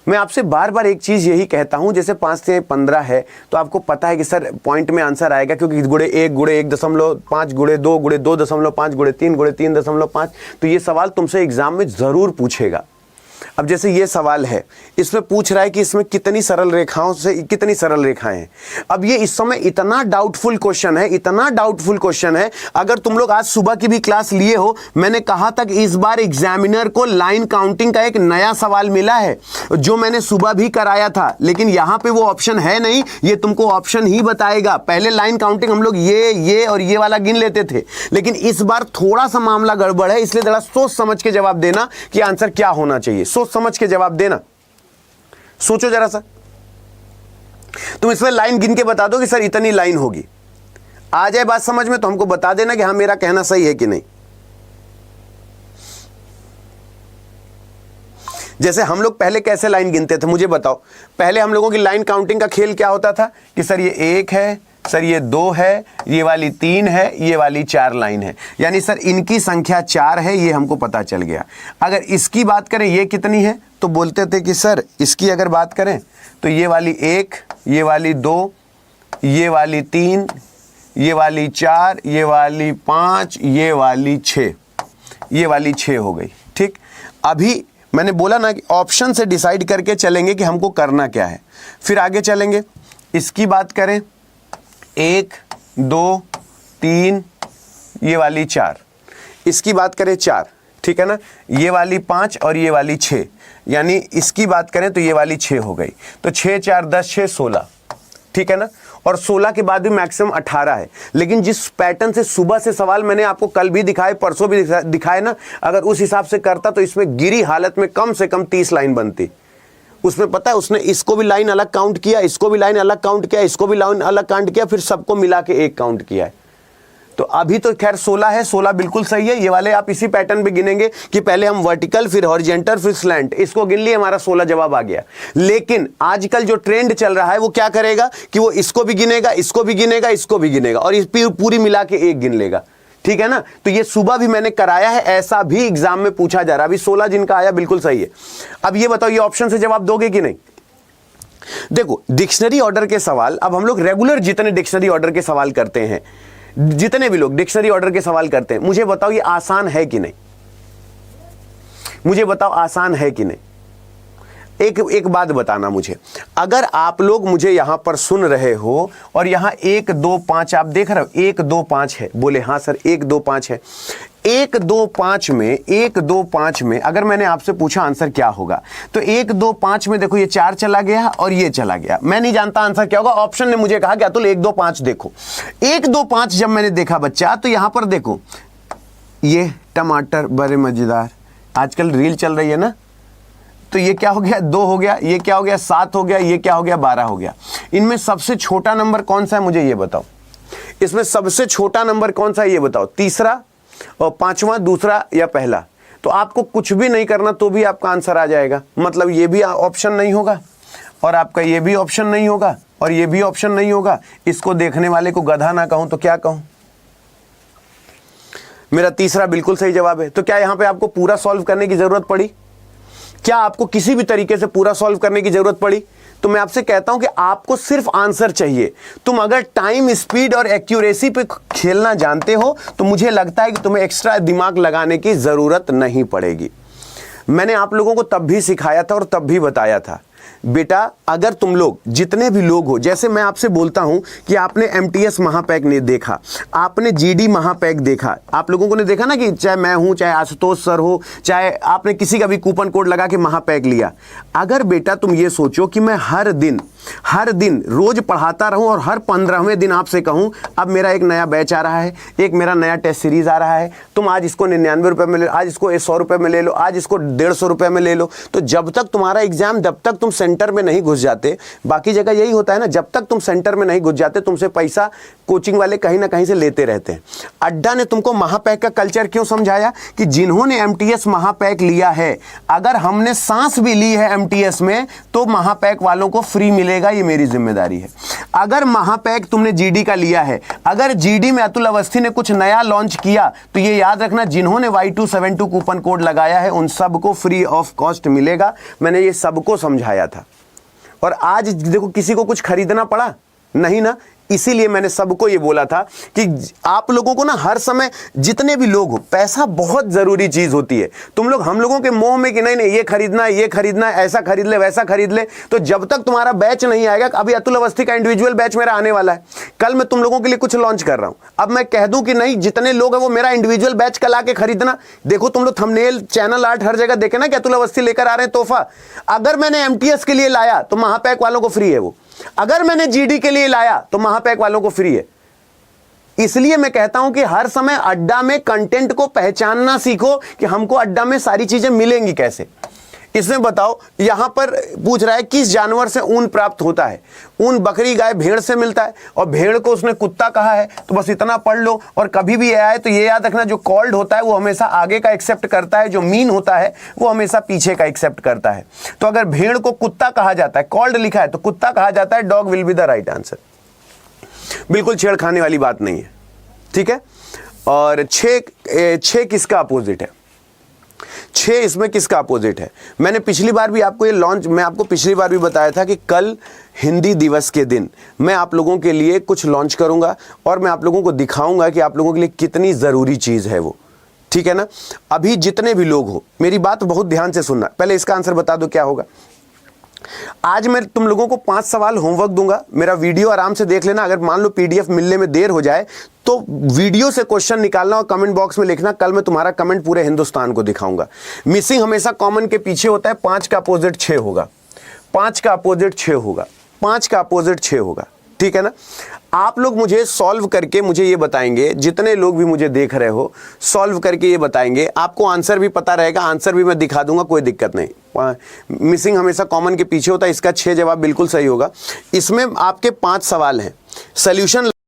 मैं आपसे बार बार एक चीज यही कहता हूं, जैसे 5 से 15 है तो आपको पता है कि सर पॉइंट में आंसर आएगा, क्योंकि गुणे 1 गुणे 1.5 गुणे 2 गुणे 2.5 गुणे 3 गुणे 3.5, तो ये सवाल तुमसे एग्जाम में जरूर पूछेगा। अब जैसे ये सवाल है, इसमें पूछ रहा है कि इसमें कितनी सरल रेखाओं से कितनी सरल रेखाएं हैं। अब ये इस समय इतना डाउटफुल क्वेश्चन है, इतना डाउटफुल क्वेश्चन है। अगर तुम लोग आज सुबह की भी क्लास लिए हो, मैंने कहा था कि इस बार एग्जामिनर को लाइन काउंटिंग का एक नया सवाल मिला है, जो मैंने सुबह भी कराया था, लेकिन यहां पे वो ऑप्शन है नहीं, ये तुमको ऑप्शन ही बताएगा। पहले लाइन काउंटिंग हम लोग ये और ये वाला गिन लेते थे, लेकिन इस बार थोड़ा सा मामला गड़बड़ है, इसलिए जरा सोच समझ के जवाब देना कि आंसर क्या होना चाहिए। सोच समझ के जवाब देना, सोचो जरा सा। तुम इसमें लाइन गिन के बता दो कि सर इतनी लाइन होगी, आ जाए बात समझ में तो हमको बता देना कि हाँ मेरा कहना सही है कि नहीं। जैसे हम लोग पहले कैसे लाइन गिनते थे मुझे बताओ। पहले हम लोगों की लाइन काउंटिंग का खेल क्या होता था कि सर ये 1 है, सर ये 2 है, ये वाली 3 है, ये वाली 4 लाइन है, यानी सर इनकी संख्या 4 है, ये हमको पता चल गया। अगर इसकी बात करें ये कितनी है, तो बोलते थे कि सर इसकी अगर बात करें तो ये वाली 1, ये वाली 2, ये वाली 3, ये वाली 4, ये वाली 5, ये वाली 6, ये वाली 6 हो गई। ठीक, अभी मैंने बोला ना कि ऑप्शन से डिसाइड करके चलेंगे कि हमको करना क्या है। फिर आगे चलेंगे, इसकी बात करें 1 2 3, ये वाली 4, इसकी बात करें 4, ठीक है ना, ये वाली 5 और ये वाली 6, यानी इसकी बात करें तो ये वाली 6 हो गई। तो 6 4 10 6 16, ठीक है ना। और 16 के बाद भी मैक्सिमम 18 है। लेकिन जिस पैटर्न से सुबह से सवाल मैंने आपको कल भी दिखाए, परसों भी दिखाए ना, अगर उस हिसाब से करता तो इसमें गिरी हालत में कम से कम 30 लाइन बनती। उसमें पता है उसने इसको भी लाइन अलग काउंट किया, इसको भी लाइन अलग काउंट किया, इसको भी लाइन अलग काउंट किया, फिर सबको मिला के एक काउंट किया है। तो अभी तो खैर 16 है, 16 बिल्कुल सही है। ये वाले आप इसी पैटर्न पे गिनेंगे कि पहले हम वर्टिकल, फिर हॉरिजॉन्टल, फिर स्लैंट, इसको गिन लिए, हमारा 16 जवाब आ गया। लेकिन आजकल जो ट्रेंड चल रहा है वो क्या करेगा कि वो इसको भी गिनेगा, इसको भी गिनेगा, इसको भी गिनेगा और इस पूरी मिला के एक गिन लेगा, ठीक है ना। तो ये सुबह भी मैंने कराया है, ऐसा भी एग्जाम में पूछा जा रहा है। अभी 16 जिनका आया बिल्कुल सही है। अब ये बताओ, ये ऑप्शन से जवाब दोगे कि नहीं? देखो, डिक्शनरी ऑर्डर के सवाल, अब हम लोग रेगुलर जितने डिक्शनरी ऑर्डर के सवाल करते हैं, जितने भी लोग डिक्शनरी ऑर्डर के सवाल करते हैं, मुझे बताओ ये आसान है कि नहीं? मुझे बताओ आसान है कि नहीं? एक बात बताना मुझे, अगर आप लोग मुझे यहां पर सुन रहे हो और यहां 1 2 5 आप देख रहे हो, 1 2 5 है, बोले हाँ सर 1 2 5 है। 1 2 5 में अगर मैंने आपसे पूछा आंसर क्या होगा, तो 1 2 5 में देखो ये 4 चला गया और ये चला गया। मैं नहीं जानता आंसर क्या होगा, ऑप्शन ने मुझे कहा कि अतुल 1 2 5 देखो। 1 2 5 जब मैंने देखा बच्चा, तो यहां पर देखो ये टमाटर बड़े मजेदार, आजकल रील चल रही है ना, तो ये क्या हो गया 2 हो गया, ये क्या हो गया 7 हो गया, ये क्या हो गया 12 हो गया। इनमें सबसे छोटा नंबर कौन सा है मुझे ये बताओ? इसमें सबसे छोटा नंबर कौन सा है ये बताओ? तीसरा और पांचवा, दूसरा या पहला? तो आपको कुछ भी नहीं करना तो भी आपका आंसर आ जाएगा। मतलब ये भी ऑप्शन नहीं होगा और आपका ये भी ऑप्शन नहीं होगा और ये भी ऑप्शन नहीं होगा। इसको देखने वाले को गधा ना कहूं तो क्या कहूं? मेरा तीसरा बिल्कुल सही जवाब है। तो क्या यहां पे आपको पूरा सॉल्व करने की जरूरत पड़ी? क्या आपको किसी भी तरीके से पूरा सॉल्व करने की जरूरत पड़ी? तो मैं आपसे कहता हूं कि आपको सिर्फ आंसर चाहिए। तुम अगर टाइम, स्पीड और एक्यूरेसी पे खेलना जानते हो तो मुझे लगता है कि तुम्हें एक्स्ट्रा दिमाग लगाने की जरूरत नहीं पड़ेगी। मैंने आप लोगों को तब भी सिखाया था और तब भी बताया था, बेटा अगर तुम लोग जितने भी लोग हो, जैसे मैं आपसे बोलता हूं कि आपने एमटीएस महापैक ने देखा, आपने जीडी महापैक देखा, आप लोगों को ने देखा ना कि चाहे मैं हूं, चाहे आशुतोष सर हो, चाहे आपने किसी का भी कूपन कोड लगा के महापैक लिया। अगर बेटा तुम ये सोचो कि मैं हर दिन रोज पढ़ाता रहूं और हर 15वें दिन आपसे कहूं अब मेरा एक नया बैच आ रहा है, एक मेरा नया टेस्ट सीरीज आ रहा है, तुम आज इसको 99 रुपए में ले लो, आज इसको 100 रुपए में ले लो, आज इसको 150 रुपए में ले लो, तो जब तक तुम्हारा एग्जाम, जब तक तुम सेंटर में नहीं घुस जाते, बाकी जगह यही होता है ना, जब तक तुम सेंटर में नहीं घुस जाते तुमसे पैसा कोचिंग वाले कहीं ना कहीं से लेते रहते हैं। अड्डा ने तुमको महापैक का कल्चर क्यों समझाया कि जिन्होंने एमटीएस महापैक लिया है, अगर हमने सांस भी ली है एमटीएस में तो महापैक वालों को फ्री मिलेगा, ये मेरी जिम्मेदारी है। अगर महापैक तुमने जीडी का लिया है, अगर जीडी में अतुल अवस्थी ने कुछ नया लॉन्च किया तो ये याद रखना, जिन्होंने Y272 कूपन कोड लगाया है उन सबको फ्री ऑफ कॉस्ट मिलेगा। मैंने ये सबको समझाया था और आज देखो किसी को कुछ खरीदना पड़ा नहीं ना, इसीलिए मैंने सबको ये बोला था कि आप लोगों को ना हर समय, जितने भी लोग हो, पैसा बहुत जरूरी चीज होती है। तुम लोग हम लोगों के मोह में कि नहीं नहीं ये खरीदना है, ये खरीदना है, ऐसा खरीद ले, वैसा खरीद ले, तो जब तक तुम्हारा बैच नहीं आएगा, अभी अतुल अवस्थी का इंडिविजुअल बैच मेरा आने वाला है, कल मैं तुम लोगों के लिए कुछ लॉन्च कर रहा हूं। अब मैं कह दूं कि नहीं जितने लोग हैं वो मेरा इंडिविजुअल बैच कल आके खरीदना, देखो तुम लोग थंबनेल, चैनल आर्ट हर जगह देखे ना कि अतुल अवस्थी लेकर आ रहे हैं तोहफा। अगर मैंने एमटीएस के लिए लाया तो महापैक वालों को फ्री है वो, अगर मैंने जीडी के लिए लाया तो महापैक वालों को फ्री है। इसलिए मैं कहता हूं कि हर समय अड्डा में कंटेंट को पहचानना सीखो कि हमको अड्डा में सारी चीजें मिलेंगी कैसे। इसमें बताओ, यहां पर पूछ रहा है किस जानवर से ऊन प्राप्त होता है? ऊन बकरी, गाय, भेड़ से मिलता है और भेड़ को उसने कुत्ता कहा है, तो बस इतना पढ़ लो। और कभी भी ये आए तो ये याद रखना, जो कॉल्ड होता है वो हमेशा आगे का एक्सेप्ट करता है, जो मीन होता है वो हमेशा पीछे का एक्सेप्ट करता है। तो अगर भेड़ को कुत्ता कहा जाता है, कॉल्ड लिखा है तो कुत्ता कहा जाता है, dog will be the right answer. बिल्कुल छेड़खानी वाली बात नहीं है, ठीक है। और 6 किसका अपोजिट है? 6 इसमें किसका अपोजिट है? मैंने पिछली बार भी आपको ये लॉन्च, मैं आपको पिछली बार भी बताया था कि कल हिंदी दिवस के दिन मैं आप लोगों के लिए कुछ लॉन्च करूंगा और मैं आप लोगों को दिखाऊंगा कि आप लोगों के लिए कितनी ज़रूरी चीज़ है वो, ठीक है ना। अभी जितने भी लोग हो, मेरी बात बहुत ध्यान से सुनना, पहले इसका आंसर बता दो क्या होगा। आज मैं तुम लोगों को 5 सवाल होमवर्क दूंगा, मेरा वीडियो आराम से देख लेना। अगर मान लो पीडीएफ मिलने में देर हो जाए तो वीडियो से क्वेश्चन निकालना और कमेंट बॉक्स में लिखना, कल मैं तुम्हारा कमेंट पूरे हिंदुस्तान को दिखाऊंगा। मिसिंग हमेशा कॉमन के पीछे होता है, 5 का अपोजिट 6 होगा, 5 का अपोजिट 6 होगा, 5 का अपोजिट 6 होगा, ठीक है ना। आप लोग मुझे सॉल्व करके मुझे ये बताएंगे, जितने लोग भी मुझे देख रहे हो सॉल्व करके ये बताएंगे, आपको आंसर भी पता रहेगा, आंसर भी मैं दिखा दूंगा, कोई दिक्कत नहीं। मिसिंग हमेशा कॉमन के पीछे होता है, इसका 6 जवाब बिल्कुल सही होगा। इसमें आपके 5 सवाल हैं, सोल्यूशन